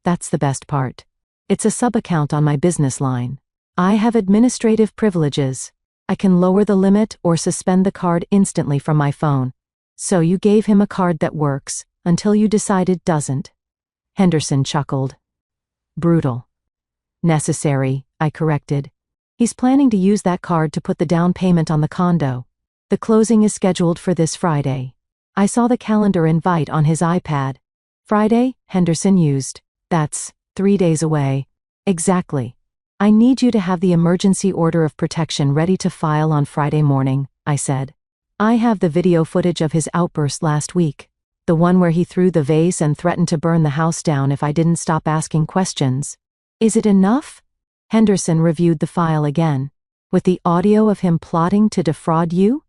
That's the best part. It's a sub-account on my business line. I have administrative privileges. I can lower the limit or suspend the card instantly from my phone. So you gave him a card that works, until you decide it doesn't. Henderson chuckled. Brutal. Necessary, I corrected. He's planning to use that card to put the down payment on the condo. The closing is scheduled for this Friday. I saw the calendar invite on his iPad. Friday, Henderson used. That's 3 days away. Exactly. I need you to have the emergency order of protection ready to file on Friday morning, I said. I have the video footage of his outburst last week. The one where he threw the vase and threatened to burn the house down if I didn't stop asking questions. Is it enough? Henderson reviewed the file again. With the audio of him plotting to defraud you?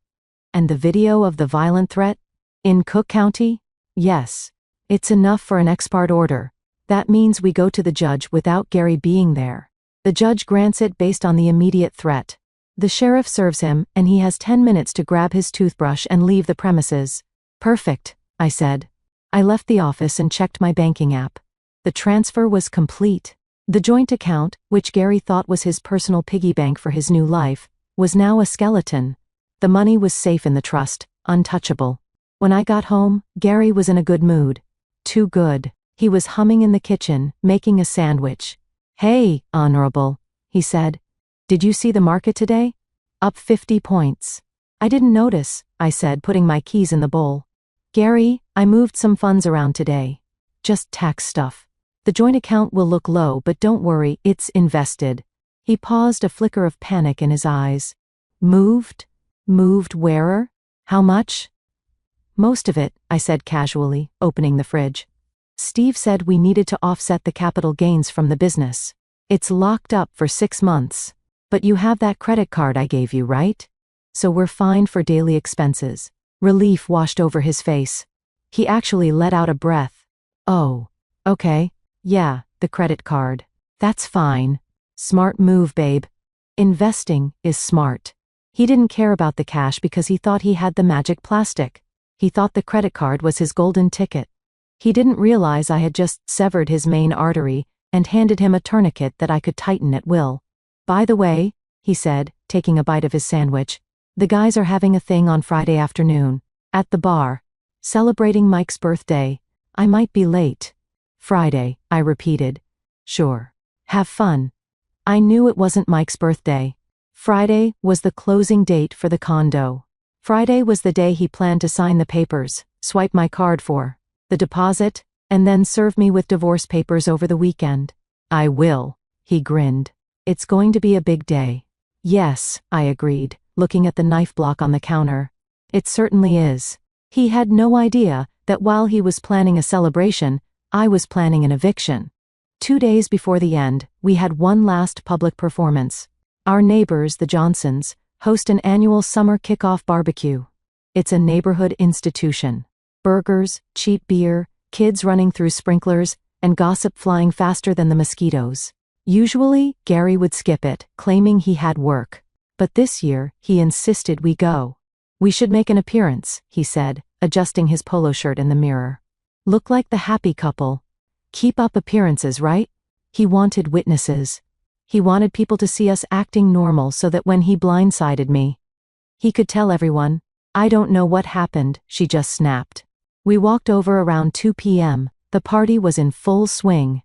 And the video of the violent threat? In Cook County? Yes. It's enough for an ex parte order. That means we go to the judge without Gary being there. The judge grants it based on the immediate threat. The sheriff serves him, and he has 10 minutes to grab his toothbrush and leave the premises. Perfect, I said. I left the office and checked my banking app. The transfer was complete. The joint account, which Gary thought was his personal piggy bank for his new life, was now a skeleton. The money was safe in the trust, untouchable. When I got home, Gary was in a good mood. Too good. He was humming in the kitchen, making a sandwich. Hey, Honorable, he said. Did you see the market today? Up 50 points. I didn't notice, I said, putting my keys in the bowl. Gary, I moved some funds around today. Just tax stuff. The joint account will look low, but don't worry, it's invested. He paused, a flicker of panic in his eyes. Moved? Moved where? How much? Most of it, I said casually, opening the fridge. Steve said we needed to offset the capital gains from the business. It's locked up for 6 months. But you have that credit card I gave you, right? So we're fine for daily expenses. Relief washed over his face. He actually let out a breath. Oh, okay. Yeah, the credit card. That's fine. Smart move, babe. Investing is smart. He didn't care about the cash because he thought he had the magic plastic. He thought the credit card was his golden ticket. He didn't realize I had just severed his main artery and handed him a tourniquet that I could tighten at will. By the way, he said, taking a bite of his sandwich, the guys are having a thing on Friday afternoon, at the bar, celebrating Mike's birthday. I might be late. Friday, I repeated. Sure. Have fun. I knew it wasn't Mike's birthday. Friday was the closing date for the condo. Friday was the day he planned to sign the papers, swipe my card for the deposit, and then serve me with divorce papers over the weekend. I will, he grinned. It's going to be a big day. Yes, I agreed, looking at the knife block on the counter. It certainly is. He had no idea that while he was planning a celebration, I was planning an eviction. 2 days before the end, we had one last public performance. Our neighbors, the Johnsons, host an annual summer kickoff barbecue. It's a neighborhood institution. Burgers, cheap beer, kids running through sprinklers, and gossip flying faster than the mosquitoes. Usually, Gary would skip it, claiming he had work. But this year, he insisted we go. We should make an appearance, he said, adjusting his polo shirt in the mirror. Look like the happy couple. Keep up appearances, right? He wanted witnesses. He wanted people to see us acting normal so that when he blindsided me, he could tell everyone, I don't know what happened, she just snapped. We walked over around 2 p.m. The party was in full swing.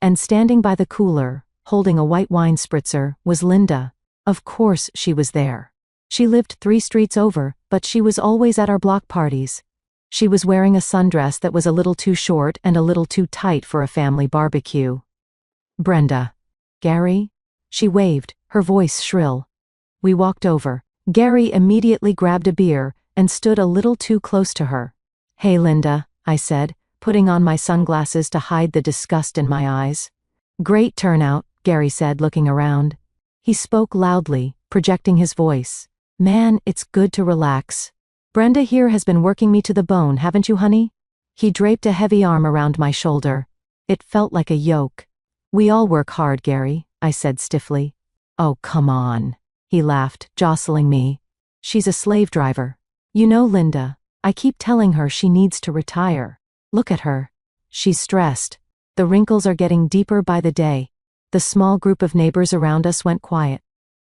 And standing by the cooler, holding a white wine spritzer, was Linda. Of course she was there. She lived 3 streets over, but she was always at our block parties. She was wearing a sundress that was a little too short and a little too tight for a family barbecue. Brenda. Gary? She waved, her voice shrill. We walked over. Gary immediately grabbed a beer and stood a little too close to her. Hey Linda, I said, putting on my sunglasses to hide the disgust in my eyes. Great turnout, Gary said, looking around. He spoke loudly, projecting his voice. Man, it's good to relax. Brenda here has been working me to the bone, haven't you, honey? He draped a heavy arm around my shoulder. It felt like a yoke. We all work hard, Gary, I said stiffly. Oh, come on. He laughed, jostling me. She's a slave driver. You know, Linda, I keep telling her she needs to retire. Look at her. She's stressed. The wrinkles are getting deeper by the day. The small group of neighbors around us went quiet.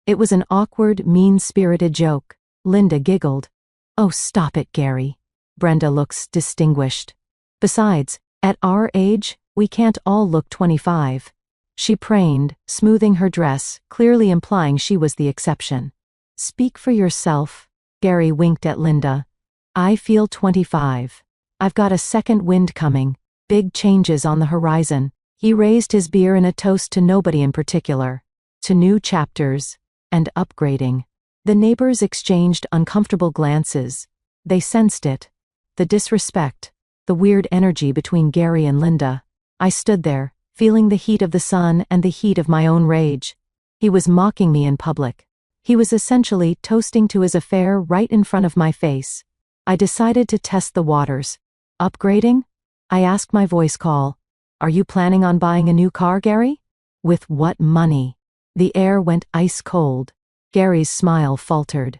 It was an awkward, mean-spirited joke. Linda giggled. Oh, stop it, Gary. Brenda looks distinguished. Besides, at our age, we can't all look 25. She preened, smoothing her dress, clearly implying she was the exception. Speak for yourself. Gary winked at Linda. I feel 25. I've got a second wind coming. Big changes on the horizon. He raised his beer in a toast to nobody in particular. To new chapters. And upgrading. The neighbors exchanged uncomfortable glances. They sensed it. The disrespect. The weird energy between Gary and Linda. I stood there, feeling the heat of the sun and the heat of my own rage. He was mocking me in public. He was essentially toasting to his affair right in front of my face. I decided to test the waters. Upgrading? I asked my voice call. Are you planning on buying a new car, Gary? With what money? The air went ice cold. Gary's smile faltered.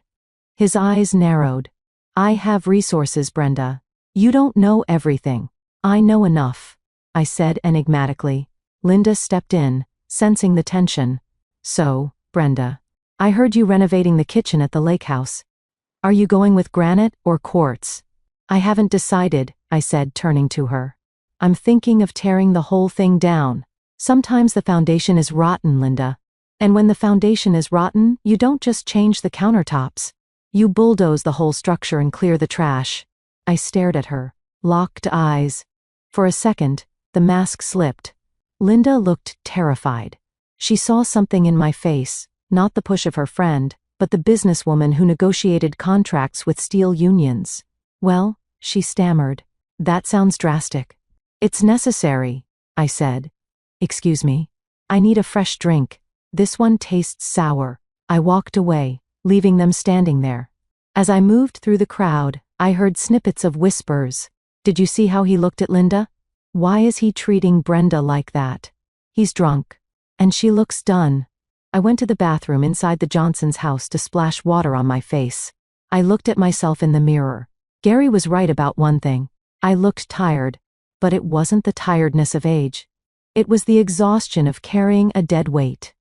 His eyes narrowed. I have resources, Brenda. You don't know everything. I know enough, I said enigmatically. Linda stepped in, sensing the tension. So, Brenda, I heard you renovating the kitchen at the lake house. Are you going with granite or quartz? I haven't decided, I said, turning to her. I'm thinking of tearing the whole thing down. Sometimes the foundation is rotten, Linda. And when the foundation is rotten, you don't just change the countertops. You bulldoze the whole structure and clear the trash. I stared at her, locked eyes. For a second, the mask slipped. Linda looked terrified. She saw something in my face, not the push of her friend, but the businesswoman who negotiated contracts with steel unions. Well, she stammered. That sounds drastic. It's necessary, I said. Excuse me. I need a fresh drink. This one tastes sour. I walked away, leaving them standing there. As I moved through the crowd, I heard snippets of whispers. Did you see how he looked at Linda? Why is he treating Brenda like that? He's drunk. And she looks done. I went to the bathroom inside the Johnsons' house to splash water on my face. I looked at myself in the mirror. Gary was right about one thing. I looked tired. But it wasn't the tiredness of age. It was the exhaustion of carrying a dead weight.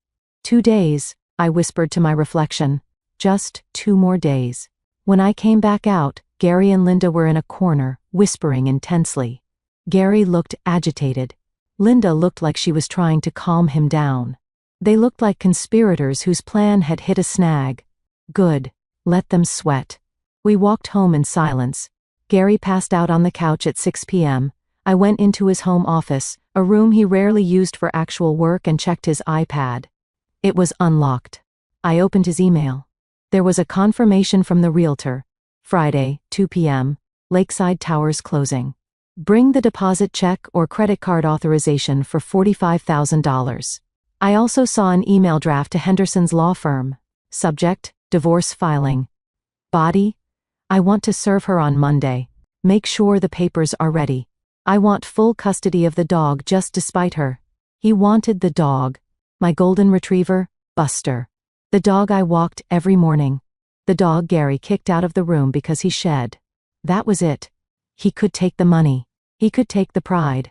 2 days, I whispered to my reflection. Just 2 more days. When I came back out, Gary and Linda were in a corner, whispering intensely. Gary looked agitated. Linda looked like she was trying to calm him down. They looked like conspirators whose plan had hit a snag. Good. Let them sweat. We walked home in silence. Gary passed out on the couch at 6 p.m. I went into his home office, a room he rarely used for actual work, and checked his iPad. It was unlocked. I opened his email. There was a confirmation from the realtor. Friday, 2 p.m., Lakeside Towers closing. Bring the deposit check or credit card authorization for $45,000. I also saw an email draft to Henderson's law firm. Subject, divorce filing. Body, I want to serve her on Monday. Make sure the papers are ready. I want full custody of the dog just despite her. He wanted the dog. My golden retriever, Buster. The dog I walked every morning. The dog Gary kicked out of the room because he shed. That was it. He could take the money. He could take the pride.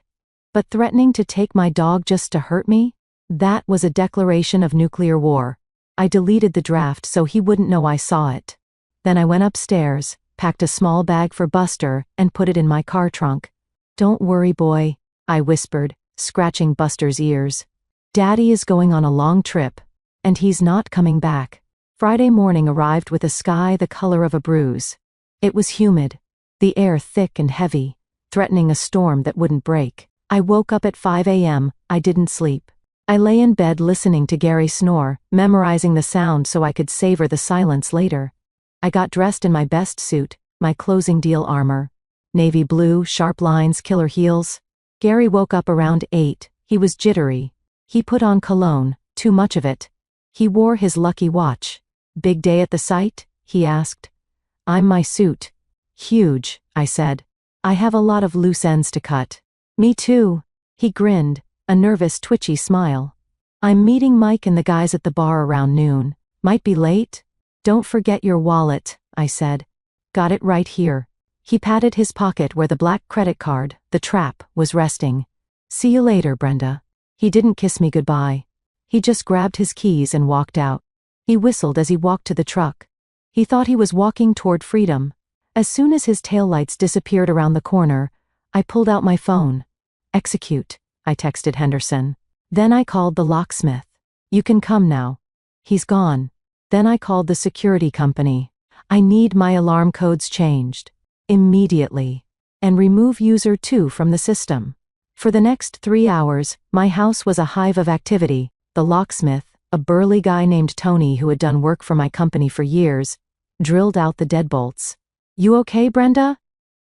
But threatening to take my dog just to hurt me? That was a declaration of nuclear war. I deleted the draft so he wouldn't know I saw it. Then I went upstairs, packed a small bag for Buster, and put it in my car trunk. Don't worry, boy, I whispered, scratching Buster's ears. Daddy is going on a long trip, and he's not coming back. Friday morning arrived with a sky the color of a bruise. It was humid, the air thick and heavy, threatening a storm that wouldn't break. I woke up at 5 a.m., I didn't sleep. I lay in bed listening to Gary snore, memorizing the sound so I could savor the silence later. I got dressed in my best suit, my closing deal armor. Navy blue, sharp lines, killer heels. Gary woke up around 8, he was jittery. He put on cologne, too much of it. He wore his lucky watch. Big day at the site? He asked. I'm my suit. Huge, I said. I have a lot of loose ends to cut. Me too. He grinned, a nervous, twitchy smile. I'm meeting Mike and the guys at the bar around noon. Might be late? Don't forget your wallet, I said. Got it right here. He patted his pocket where the black credit card, the trap, was resting. See you later, Brenda. He didn't kiss me goodbye. He just grabbed his keys and walked out. He whistled as he walked to the truck. He thought he was walking toward freedom. As soon as his taillights disappeared around the corner, I pulled out my phone. Execute, I texted Henderson. Then I called the locksmith. You can come now. He's gone. Then I called the security company. I need my alarm codes changed. Immediately. And remove user 2 from the system. For the next 3 hours, my house was a hive of activity. The locksmith, a burly guy named Tony who had done work for my company for years, drilled out the deadbolts. You okay, Brenda?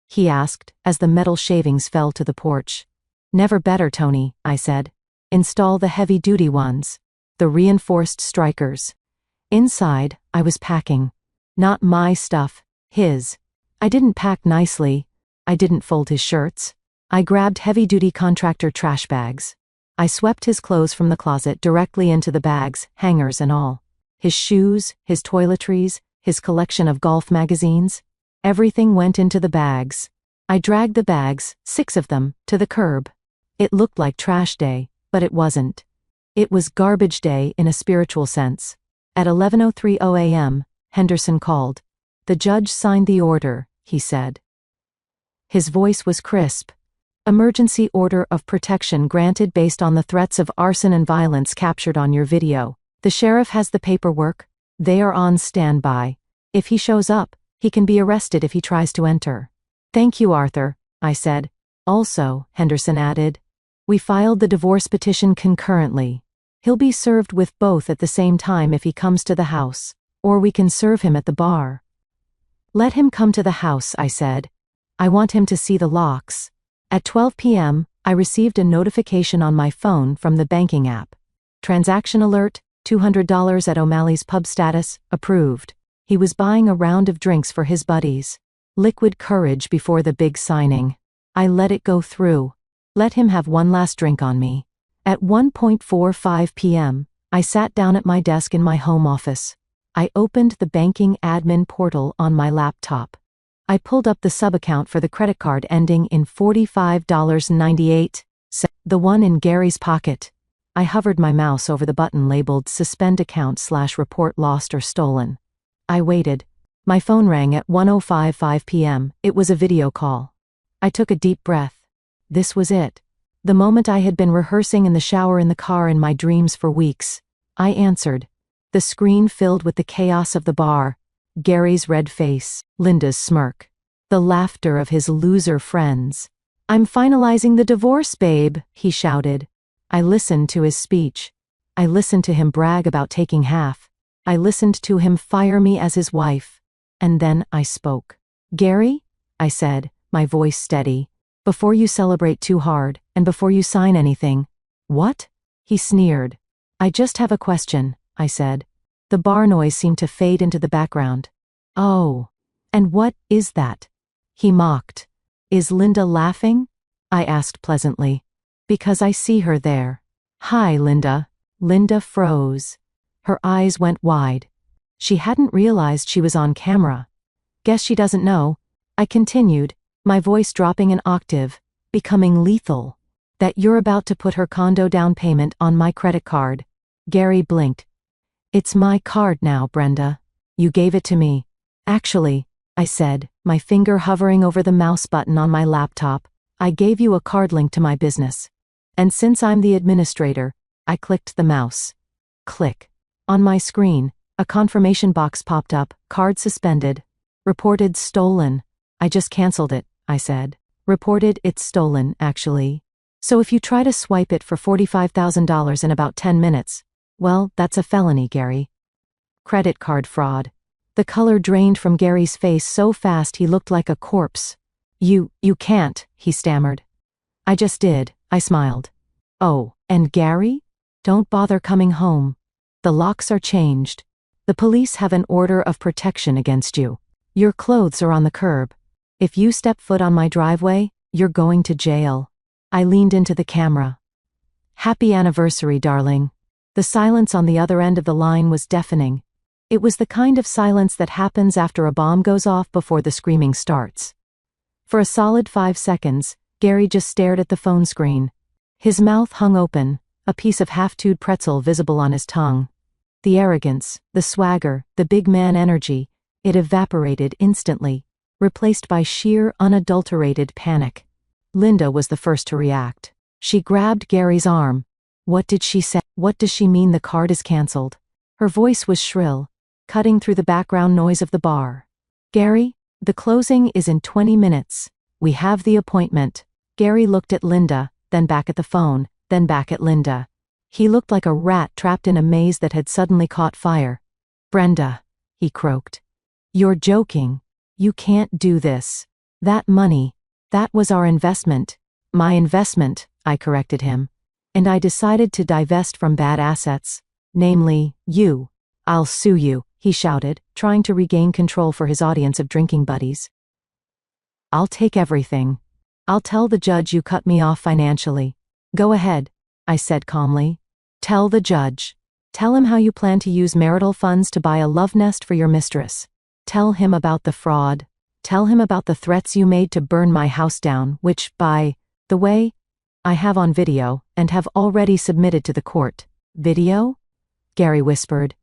He asked, as the metal shavings fell to the porch. Never better, Tony, I said. Install the heavy-duty ones. The reinforced strikers. Inside, I was packing. Not my stuff, his. I didn't pack nicely. I didn't fold his shirts. I grabbed heavy-duty contractor trash bags. I swept his clothes from the closet directly into the bags, hangers and all. His shoes, his toiletries, his collection of golf magazines. Everything went into the bags. I dragged the bags, 6 of them, to the curb. It looked like trash day, but it wasn't. It was garbage day in a spiritual sense. At 11:03 a.m., Henderson called. The judge signed the order, he said. His voice was crisp. Emergency order of protection granted based on the threats of arson and violence captured on your video. The sheriff has the paperwork. They are on standby. If he shows up, he can be arrested if he tries to enter. Thank you, Arthur, I said. Also, Henderson added, we filed the divorce petition concurrently. He'll be served with both at the same time if he comes to the house, or we can serve him at the bar. Let him come to the house, I said. I want him to see the locks. At 12 p.m., I received a notification on my phone from the banking app. Transaction alert, $200 at O'Malley's Pub status, approved. He was buying a round of drinks for his buddies. Liquid courage before the big signing. I let it go through. Let him have one last drink on me. At 1:45 p.m., I sat down at my desk in my home office. I opened the banking admin portal on my laptop. I pulled up the subaccount for the credit card ending in $45.98, the one in Gary's pocket. I hovered my mouse over the button labeled Suspend Account/Report Lost or Stolen. I waited. My phone rang at 1:05 p.m. It was a video call. I took a deep breath. This was it. The moment I had been rehearsing in the shower in the car in my dreams for weeks. I answered. The screen filled with the chaos of the bar. Gary's red face, Linda's smirk. The laughter of his loser friends. I'm finalizing the divorce, babe, he shouted. I listened to his speech. I listened to him brag about taking half. I listened to him fire me as his wife. And then I spoke. Gary? I said, my voice steady. Before you celebrate too hard, and before you sign anything. What? He sneered. I just have a question, I said. The bar noise seemed to fade into the background. Oh. And what is that? He mocked. Is Linda laughing? I asked pleasantly. Because I see her there. Hi, Linda. Linda froze. Her eyes went wide. She hadn't realized she was on camera. Guess she doesn't know. I continued, my voice dropping an octave, becoming lethal. That you're about to put her condo down payment on my credit card. Gary blinked. It's my card now, Brenda. You gave it to me. Actually, I said, my finger hovering over the mouse button on my laptop, I gave you a card link to my business. And since I'm the administrator, I clicked the mouse. Click. On my screen, a confirmation box popped up, card suspended. Reported stolen. I just canceled it, I said. Reported it's stolen, actually. So if you try to swipe it for $45,000 in about 10 minutes, well, that's a felony, Gary. Credit card fraud. The color drained from Gary's face so fast he looked like a corpse. You can't, he stammered. I just did, I smiled. Oh, and Gary? Don't bother coming home. The locks are changed. The police have an order of protection against you. Your clothes are on the curb. If you step foot on my driveway, you're going to jail. I leaned into the camera. Happy anniversary, darling. The silence on the other end of the line was deafening. It was the kind of silence that happens after a bomb goes off before the screaming starts. For a solid 5 seconds, Gary just stared at the phone screen. His mouth hung open, a piece of half-chewed pretzel visible on his tongue. The arrogance, the swagger, the big man energy, it evaporated instantly, replaced by sheer, unadulterated panic. Linda was the first to react. She grabbed Gary's arm. What did she say? What does she mean the card is cancelled? Her voice was shrill, cutting through the background noise of the bar. Gary, the closing is in 20 minutes. We have the appointment. Gary looked at Linda, then back at the phone, then back at Linda. He looked like a rat trapped in a maze that had suddenly caught fire. Brenda, he croaked. You're joking. You can't do this. That money, that was our investment. My investment, I corrected him. And I decided to divest from bad assets. Namely, you. I'll sue you, he shouted, trying to regain control for his audience of drinking buddies. I'll take everything. I'll tell the judge you cut me off financially. Go ahead, I said calmly. Tell the judge. Tell him how you plan to use marital funds to buy a love nest for your mistress. Tell him about the fraud. Tell him about the threats you made to burn my house down, which, by the way, I have on video, and have already submitted to the court. Video? Gary whispered.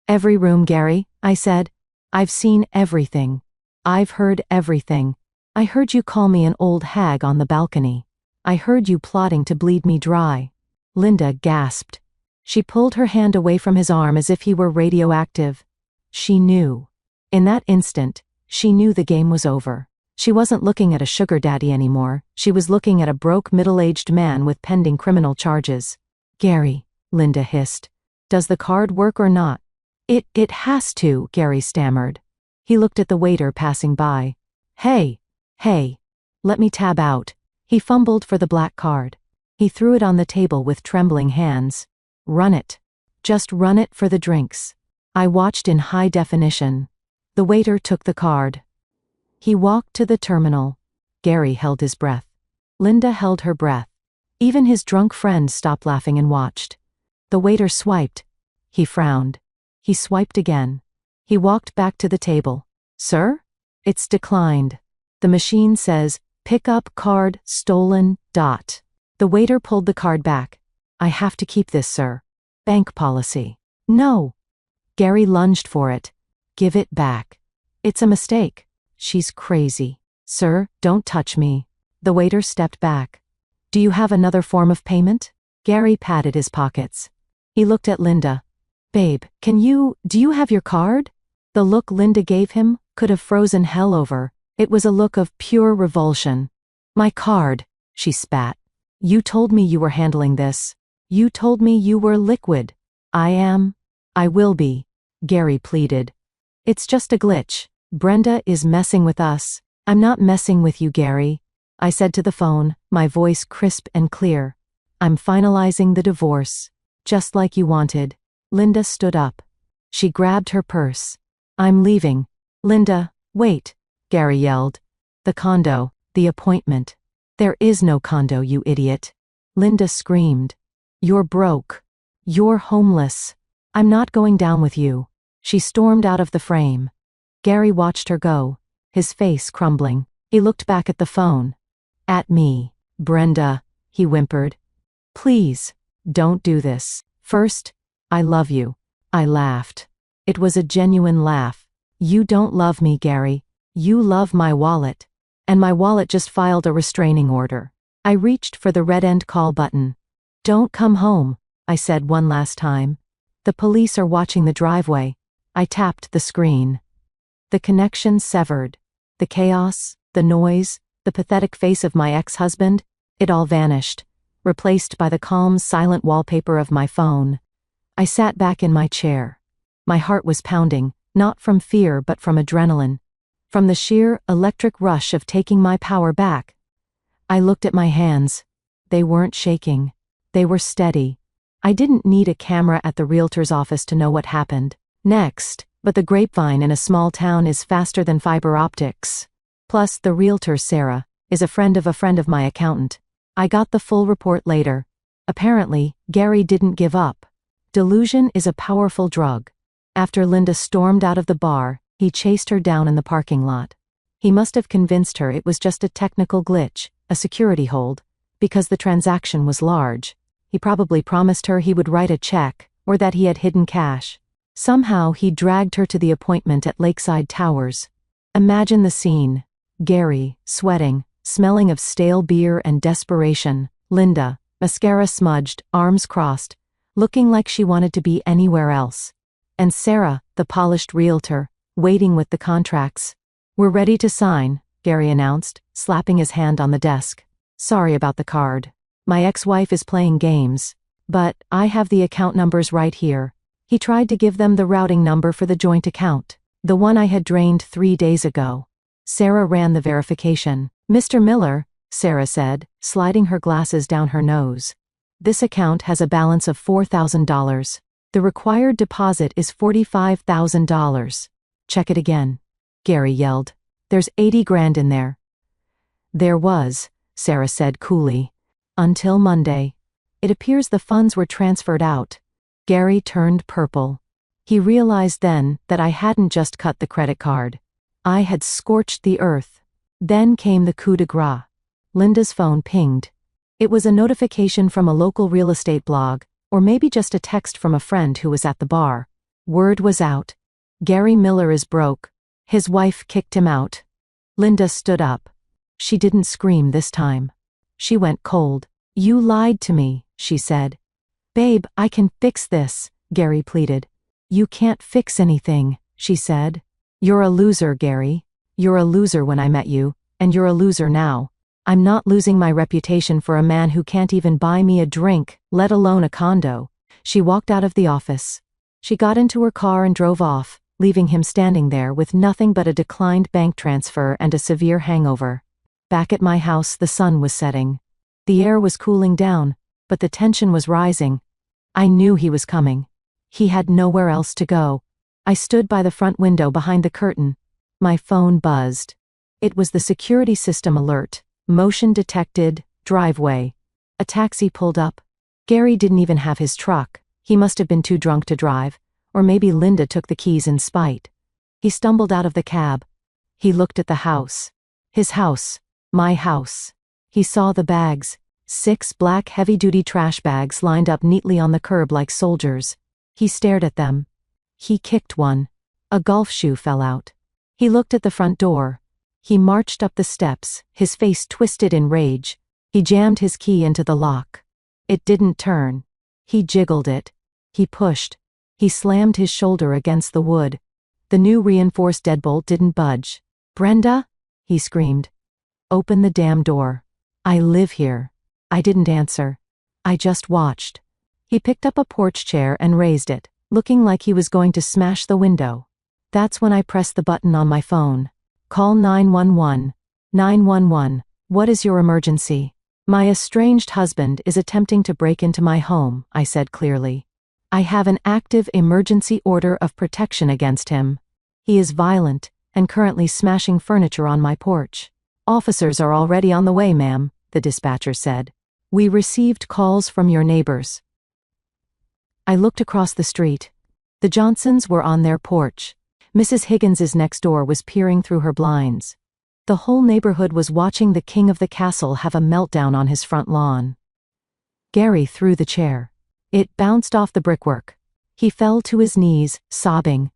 Every room, Gary, I said. I've seen everything. I've heard everything. I heard you call me an old hag on the balcony. I heard you plotting to bleed me dry. Linda gasped. She pulled her hand away from his arm as if he were radioactive. She knew. In that instant, she knew the game was over. She wasn't looking at a sugar daddy anymore. She was looking at a broke middle-aged man with pending criminal charges. Gary, Linda hissed. Does the card work or not? It has to, Gary stammered. He looked at the waiter passing by. Hey, let me tab out. He fumbled for the black card. He threw it on the table with trembling hands. Run it. Just run it for the drinks. I watched in high definition. The waiter took the card. He walked to the terminal. Gary held his breath. Linda held her breath. Even his drunk friend stopped laughing and watched. The waiter swiped. He frowned. He swiped again. He walked back to the table. Sir? It's declined. The machine says, pick up card stolen. The waiter pulled the card back. I have to keep this, sir. Bank policy. No. Gary lunged for it. Give it back. It's a mistake. She's crazy. Sir, don't touch me. The waiter stepped back. Do you have another form of payment? Gary patted his pockets. He looked at Linda. Babe, do you have your card? The look Linda gave him could have frozen hell over. It was a look of pure revulsion. My card, she spat. You told me you were handling this. You told me you were liquid. I will be, Gary pleaded. It's just a glitch. Brenda is messing with us. I'm not messing with you, Gary. I said to the phone, my voice crisp and clear. I'm finalizing the divorce. Just like you wanted. Linda stood up. She grabbed her purse. I'm leaving. Linda, wait, Gary yelled. The condo, the appointment. There is no condo, you idiot. Linda screamed. You're broke. You're homeless. I'm not going down with you. She stormed out of the frame. Gary watched her go, his face crumbling. He looked back at the phone. At me. Brenda, he whimpered. Please, don't do this. First, I love you. I laughed. It was a genuine laugh. You don't love me, Gary. You love my wallet. And my wallet just filed a restraining order. I reached for the red end call button. Don't come home, I said one last time. The police are watching the driveway. I tapped the screen. The connection severed. The chaos, the noise, the pathetic face of my ex-husband, it all vanished, replaced by the calm, silent wallpaper of my phone. I sat back in my chair. My heart was pounding, not from fear but from adrenaline, from the sheer, electric rush of taking my power back. I looked at my hands. They weren't shaking. They were steady. I didn't need a camera at the realtor's office to know what happened next, but the grapevine in a small town is faster than fiber optics. Plus, the realtor, Sarah, is a friend of my accountant. I got the full report later. Apparently, Gary didn't give up. Delusion is a powerful drug. After Linda stormed out of the bar, he chased her down in the parking lot. He must have convinced her it was just a technical glitch, a security hold. Because the transaction was large, he probably promised her he would write a check, or that he had hidden cash. Somehow he dragged her to the appointment at Lakeside Towers. Imagine the scene. Gary, sweating, smelling of stale beer and desperation. Linda, mascara smudged, arms crossed, looking like she wanted to be anywhere else. And Sarah, the polished realtor, waiting with the contracts. "We're ready to sign," Gary announced, slapping his hand on the desk. "Sorry about the card. My ex-wife is playing games. But I have the account numbers right here." He tried to give them the routing number for the joint account, the one I had drained 3 days ago. Sarah ran the verification. "Mr. Miller," Sarah said, sliding her glasses down her nose. "This account has a balance of $4,000. The required deposit is $45,000. "Check it again," Gary yelled. "There's 80 grand in there." "There was," Sarah said coolly. "Until Monday. It appears the funds were transferred out." Gary turned purple. He realized then that I hadn't just cut the credit card. I had scorched the earth. Then came the coup de grace. Linda's phone pinged. It was a notification from a local real estate blog, or maybe just a text from a friend who was at the bar. Word was out. Gary Miller is broke. His wife kicked him out. Linda stood up. She didn't scream this time. She went cold. "You lied to me," she said. "Babe, I can fix this," Gary pleaded. "You can't fix anything," she said. "You're a loser, Gary. You're a loser when I met you, and you're a loser now. I'm not losing my reputation for a man who can't even buy me a drink, let alone a condo." She walked out of the office. She got into her car and drove off, leaving him standing there with nothing but a declined bank transfer and a severe hangover. Back at my house, the sun was setting. The air was cooling down, but the tension was rising. I knew he was coming. He had nowhere else to go. I stood by the front window behind the curtain. My phone buzzed. It was the security system alert. "Motion detected, driveway." A taxi pulled up. Gary didn't even have his truck. He must have been too drunk to drive, or maybe Linda took the keys in spite. He stumbled out of the cab. He looked at the house. His house. My house. He saw the bags. 6 black heavy-duty trash bags lined up neatly on the curb like soldiers. He stared at them. He kicked one. A golf shoe fell out. He looked at the front door. He marched up the steps, his face twisted in rage. He jammed his key into the lock. It didn't turn. He jiggled it. He pushed. He slammed his shoulder against the wood. The new reinforced deadbolt didn't budge. "Brenda?" he screamed. "Open the damn door. I live here." I didn't answer. I just watched. He picked up a porch chair and raised it, looking like he was going to smash the window. That's when I pressed the button on my phone. "Call 911. 911. What is your emergency?" "My estranged husband is attempting to break into my home," I said clearly. "I have an active emergency order of protection against him. He is violent and currently smashing furniture on my porch." "Officers are already on the way, ma'am," the dispatcher said. "We received calls from your neighbors." I looked across the street. The Johnsons were on their porch. Mrs. Higgins's next door was peering through her blinds. The whole neighborhood was watching the king of the castle have a meltdown on his front lawn. Gary threw the chair. It bounced off the brickwork. He fell to his knees, sobbing.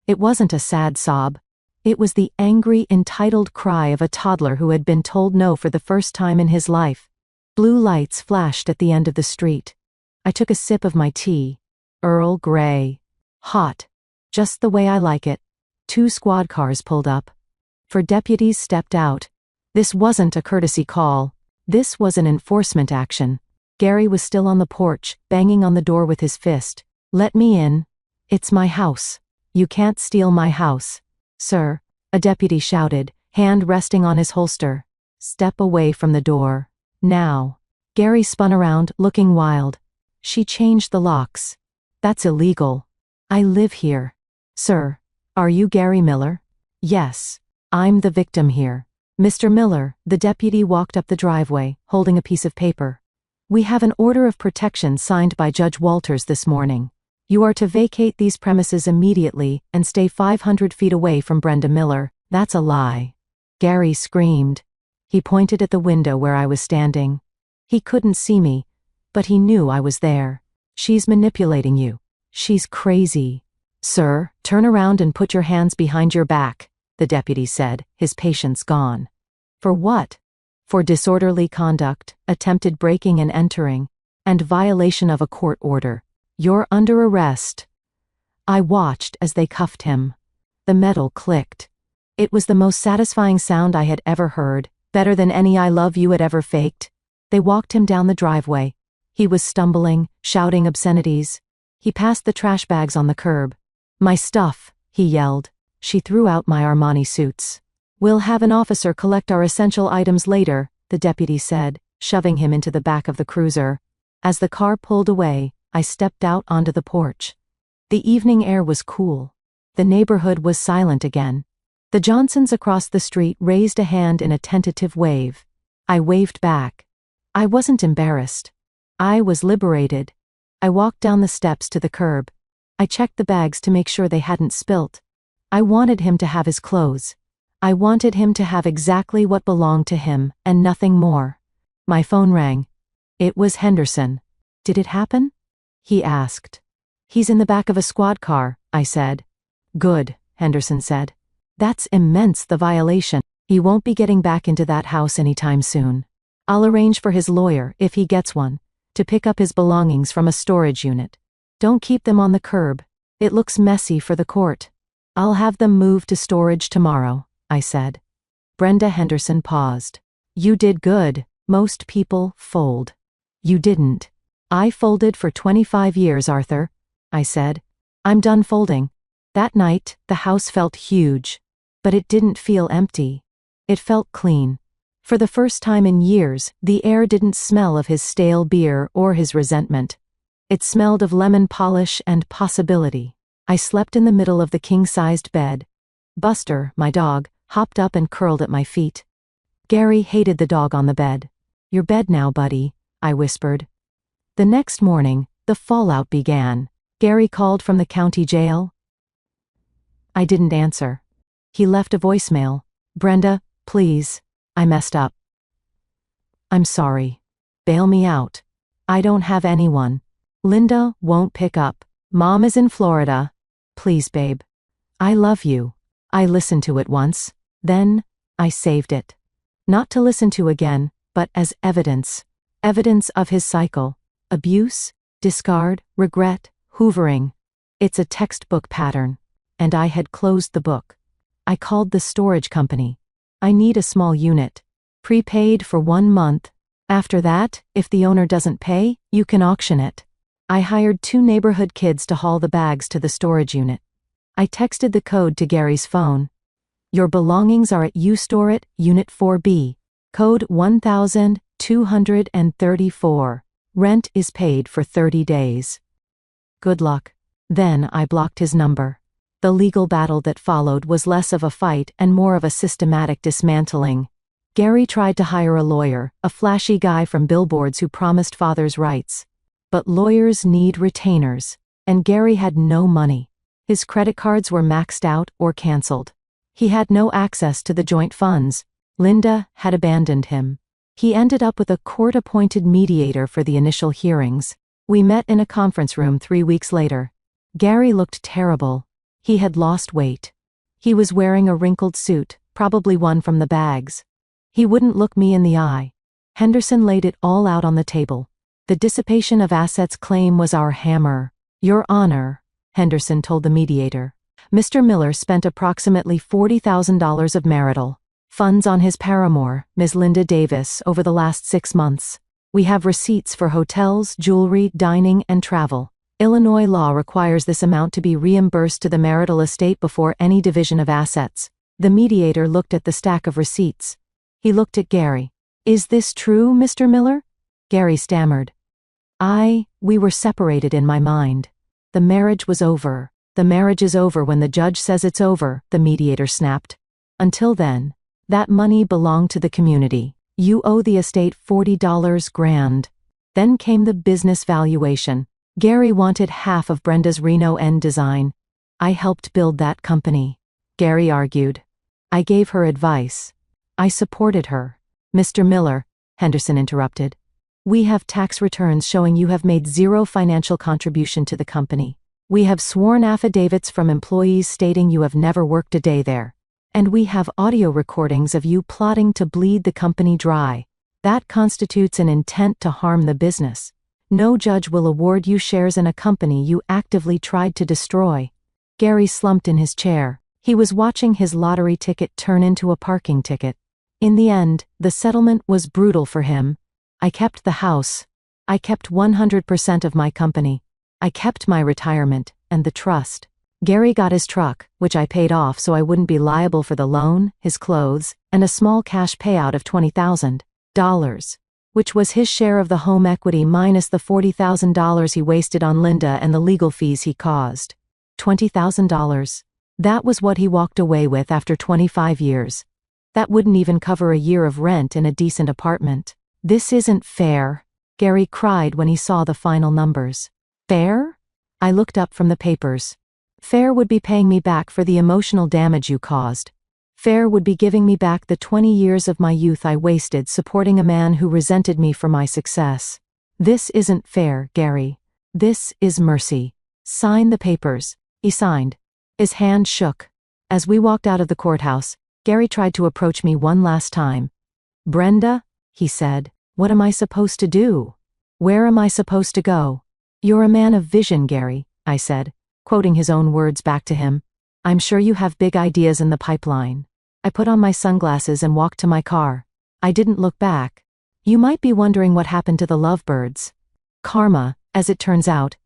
It wasn't a sad sob. It was the angry, entitled cry of a toddler who had been told no for the first time in his life. Blue lights flashed at the end of the street. I took a sip of my tea. Earl Grey. Hot. Just the way I like it. 2 squad cars pulled up. 4 deputies stepped out. This wasn't a courtesy call. This was an enforcement action. Gary was still on the porch, banging on the door with his fist. "Let me in. It's my house. You can't steal my house." "Sir," a deputy shouted, hand resting on his holster. "Step away from the door. Now." Gary spun around, looking wild. "She changed the locks. That's illegal. I live here." "Sir, are you Gary Miller?" "Yes. I'm the victim here." "Mr. Miller," the deputy walked up the driveway, holding a piece of paper. "We have an order of protection signed by Judge Walters this morning. You are to vacate these premises immediately and stay 500 feet away from Brenda Miller." "That's a lie." Gary screamed. He pointed at the window where I was standing. He couldn't see me, but he knew I was there. "She's manipulating you. She's crazy." "Sir, turn around and put your hands behind your back," the deputy said, his patience gone. "For what?" "For disorderly conduct, attempted breaking and entering, and violation of a court order. You're under arrest." I watched as they cuffed him. The metal clicked. It was the most satisfying sound I had ever heard, better than any "I love you" had ever faked. They walked him down the driveway. He was stumbling, shouting obscenities. He passed the trash bags on the curb. "My stuff," he yelled. She threw out my Armani suits. "We'll have an officer collect our essential items later," the deputy said, shoving him into the back of the cruiser. As the car pulled away, I stepped out onto the porch. The evening air was cool. The neighborhood was silent again. The Johnsons across the street raised a hand in a tentative wave. I waved back. I wasn't embarrassed. I was liberated. I walked down the steps to the curb. I checked the bags to make sure they hadn't spilt. I wanted him to have his clothes. I wanted him to have exactly what belonged to him, and nothing more. My phone rang. It was Henderson. "Did it happen?" he asked. "He's in the back of a squad car," I said. "Good," Henderson said. "That's immense, the violation. He won't be getting back into that house anytime soon. I'll arrange for his lawyer, if he gets one, to pick up his belongings from a storage unit. Don't keep them on the curb. It looks messy for the court. I'll have them moved to storage tomorrow," I said. Brenda Henderson paused. "You did good. Most people fold. You didn't." "I folded for 25 years, Arthur," I said. "I'm done folding." That night, the house felt huge. But it didn't feel empty. It felt clean. For the first time in years, the air didn't smell of his stale beer or his resentment. It smelled of lemon polish and possibility. I slept in the middle of the king-sized bed. Buster, my dog, hopped up and curled at my feet. Gary hated the dog on the bed. "Your bed now, buddy," I whispered. The next morning, the fallout began. Gary called from the county jail. I didn't answer. He left a voicemail. "Brenda, please. I messed up. I'm sorry. Bail me out. I don't have anyone. Linda won't pick up. Mom is in Florida. Please, babe. I love you." I listened to it once. Then, I saved it. Not to listen to again, but as evidence. Evidence of his cycle. Abuse, discard, regret, hoovering. It's a textbook pattern. And I had closed the book. I called the storage company. "I need a small unit. Prepaid for 1 month. After that, if the owner doesn't pay, you can auction it." I hired 2 neighborhood kids to haul the bags to the storage unit. I texted the code to Gary's phone. "Your belongings are at You Store It, Unit 4B. Code 1234. Rent is paid for 30 days. Good luck." Then I blocked his number. The legal battle that followed was less of a fight and more of a systematic dismantling. Gary tried to hire a lawyer, a flashy guy from billboards who promised fathers' rights. But lawyers need retainers, and Gary had no money. His credit cards were maxed out or canceled. He had no access to the joint funds. Linda had abandoned him. He ended up with a court-appointed mediator for the initial hearings. We met in a conference room 3 weeks later. Gary looked terrible. He had lost weight. He was wearing a wrinkled suit, probably one from the bags. He wouldn't look me in the eye. Henderson laid it all out on the table. The dissipation of assets claim was our hammer. "Your Honor," Henderson told the mediator, "Mr. Miller spent approximately $40,000 of marital funds on his paramour, Ms. Linda Davis, over the last 6 months. We have receipts for hotels, jewelry, dining, and travel. Illinois law requires this amount to be reimbursed to the marital estate before any division of assets." The mediator looked at the stack of receipts. He looked at Gary. "Is this true, Mr. Miller?" Gary stammered. We were separated in my mind. The marriage was over. "The marriage is over when the judge says it's over," the mediator snapped. "Until then, that money belonged to the community. You owe the estate $40 grand. Then came the business valuation. Gary wanted half of Brenda's Reno End design. I helped build that company." Gary argued. "I gave her advice. I supported her." "Mr. Miller," Henderson interrupted, "we have tax returns showing you have made 0 financial contribution to the company. We have sworn affidavits from employees stating you have never worked a day there. And we have audio recordings of you plotting to bleed the company dry. That constitutes an intent to harm the business. No judge will award you shares in a company you actively tried to destroy." Gary slumped in his chair. He was watching his lottery ticket turn into a parking ticket. In the end, the settlement was brutal for him. I kept the house. I kept 100% of my company. I kept my retirement, and the trust. Gary got his truck, which I paid off so I wouldn't be liable for the loan, his clothes, and a small cash payout of $20,000, which was his share of the home equity minus the $40,000 he wasted on Linda and the legal fees he caused. $20,000. That was what he walked away with after 25 years. That wouldn't even cover a year of rent in a decent apartment. "This isn't fair," Gary cried when he saw the final numbers. "Fair?" I looked up from the papers. "Fair would be paying me back for the emotional damage you caused. Fair would be giving me back the 20 years of my youth I wasted supporting a man who resented me for my success. This isn't fair, Gary. This is mercy. Sign the papers." He signed. His hand shook. As we walked out of the courthouse, Gary tried to approach me one last time. "Brenda," he said, "what am I supposed to do? Where am I supposed to go?" "You're a man of vision, Gary," I said, quoting his own words back to him. "I'm sure you have big ideas in the pipeline." I put on my sunglasses and walked to my car. I didn't look back. You might be wondering what happened to the lovebirds. Karma, as it turns out,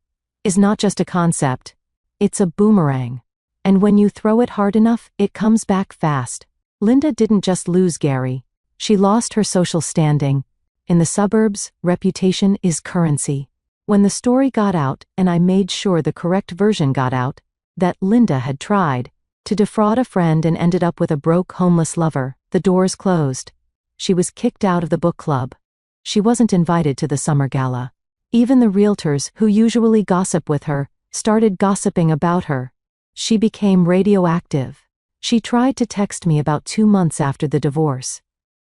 is not just a concept. It's a boomerang. And when you throw it hard enough, it comes back fast. Linda didn't just lose Gary. She lost her social standing. In the suburbs, reputation is currency. When the story got out, and I made sure the correct version got out, that Linda had tried to defraud a friend and ended up with a broke homeless lover, the doors closed. She was kicked out of the book club. She wasn't invited to the summer gala. Even the realtors who usually gossip with her started gossiping about her. She became radioactive. She tried to text me about 2 months after the divorce.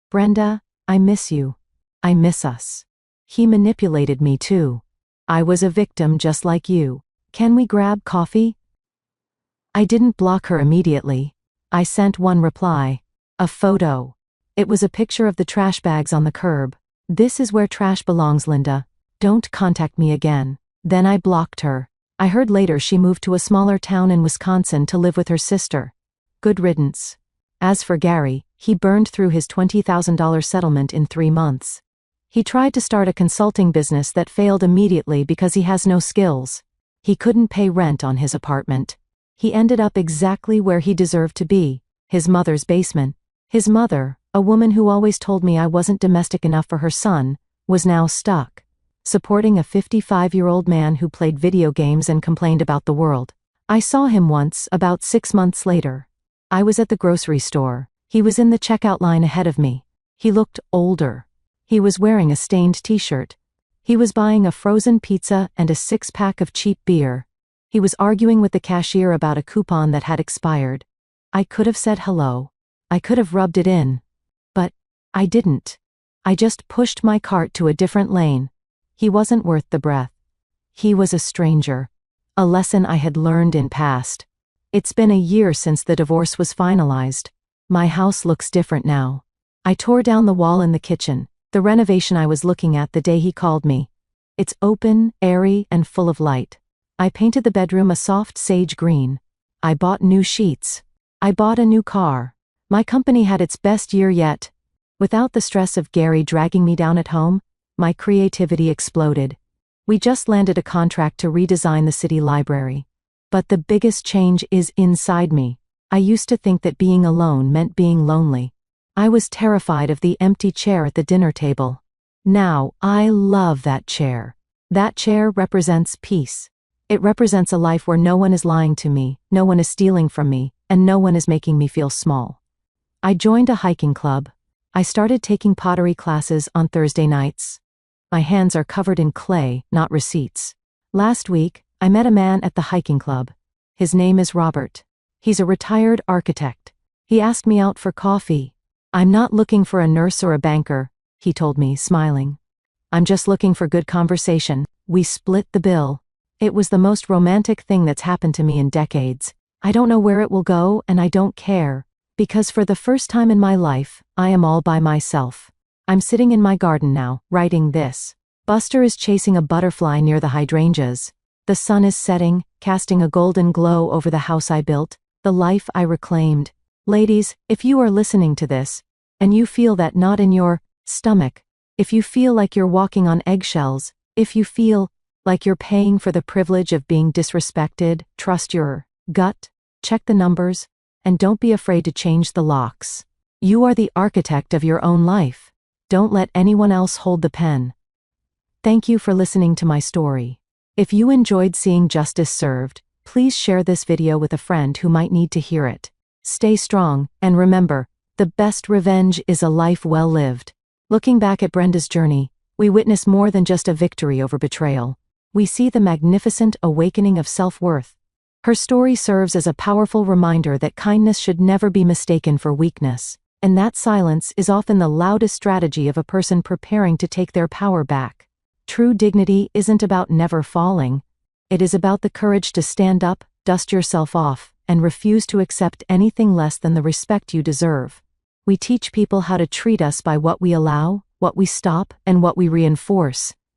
"Brenda, I miss you. I miss us." He manipulated me too. "I was a victim just like you. Can we grab coffee?" I didn't block her immediately. I sent one reply. A photo. It was a picture of the trash bags on the curb. "This is where trash belongs, Linda. Don't contact me again." Then I blocked her. I heard later she moved to a smaller town in Wisconsin to live with her sister. Good riddance. As for Gary, he burned through his $20,000 settlement in 3 months. He tried to start a consulting business that failed immediately because he has no skills. He couldn't pay rent on his apartment. He ended up exactly where he deserved to be, his mother's basement. His mother, a woman who always told me I wasn't domestic enough for her son, was now stuck, supporting a 55-year-old man who played video games and complained about the world. I saw him once, about 6 months later. I was at the grocery store. He was in the checkout line ahead of me. He looked older. He was wearing a stained t-shirt. He was buying a frozen pizza and a 6-pack of cheap beer. He was arguing with the cashier about a coupon that had expired. I could have said hello. I could have rubbed it in. But I didn't. I just pushed my cart to a different lane. He wasn't worth the breath. He was a stranger. A lesson I had learned in past. It's been a year since the divorce was finalized. My house looks different now. I tore down the wall in the kitchen, the renovation I was looking at the day he called me. It's open, airy, and full of light. I painted the bedroom a soft sage green. I bought new sheets. I bought a new car. My company had its best year yet. Without the stress of Gary dragging me down at home, my creativity exploded. We just landed a contract to redesign the city library. But the biggest change is inside me. I used to think that being alone meant being lonely. I was terrified of the empty chair at the dinner table. Now, I love that chair. That chair represents peace. It represents a life where no one is lying to me, no one is stealing from me, and no one is making me feel small. I joined a hiking club. I started taking pottery classes on Thursday nights. My hands are covered in clay, not receipts. Last week, I met a man at the hiking club. His name is Robert. He's a retired architect. He asked me out for coffee. "I'm not looking for a nurse or a banker," he told me, smiling. "I'm just looking for good conversation." We split the bill. It was the most romantic thing that's happened to me in decades. I don't know where it will go, and I don't care. Because for the first time in my life, I am all by myself. I'm sitting in my garden now, writing this. Buster is chasing a butterfly near the hydrangeas. The sun is setting, casting a golden glow over the house I built, the life I reclaimed. Ladies, if you are listening to this, and you feel that knot in your stomach, if you feel like you're walking on eggshells, if you feel like you're paying for the privilege of being disrespected, trust your gut, check the numbers, and don't be afraid to change the locks. You are the architect of your own life. Don't let anyone else hold the pen. Thank you for listening to my story. If you enjoyed seeing justice served, please share this video with a friend who might need to hear it. Stay strong, and remember, the best revenge is a life well lived. Looking back at Brenda's journey, we witness more than just a victory over betrayal. We see the magnificent awakening of self-worth. Her story serves as a powerful reminder that kindness should never be mistaken for weakness, and that silence is often the loudest strategy of a person preparing to take their power back. True dignity isn't about never falling. It is about the courage to stand up, dust yourself off, and refuse to accept anything less than the respect you deserve. We teach people how to treat us by what we allow, what we stop, and what we reinforce.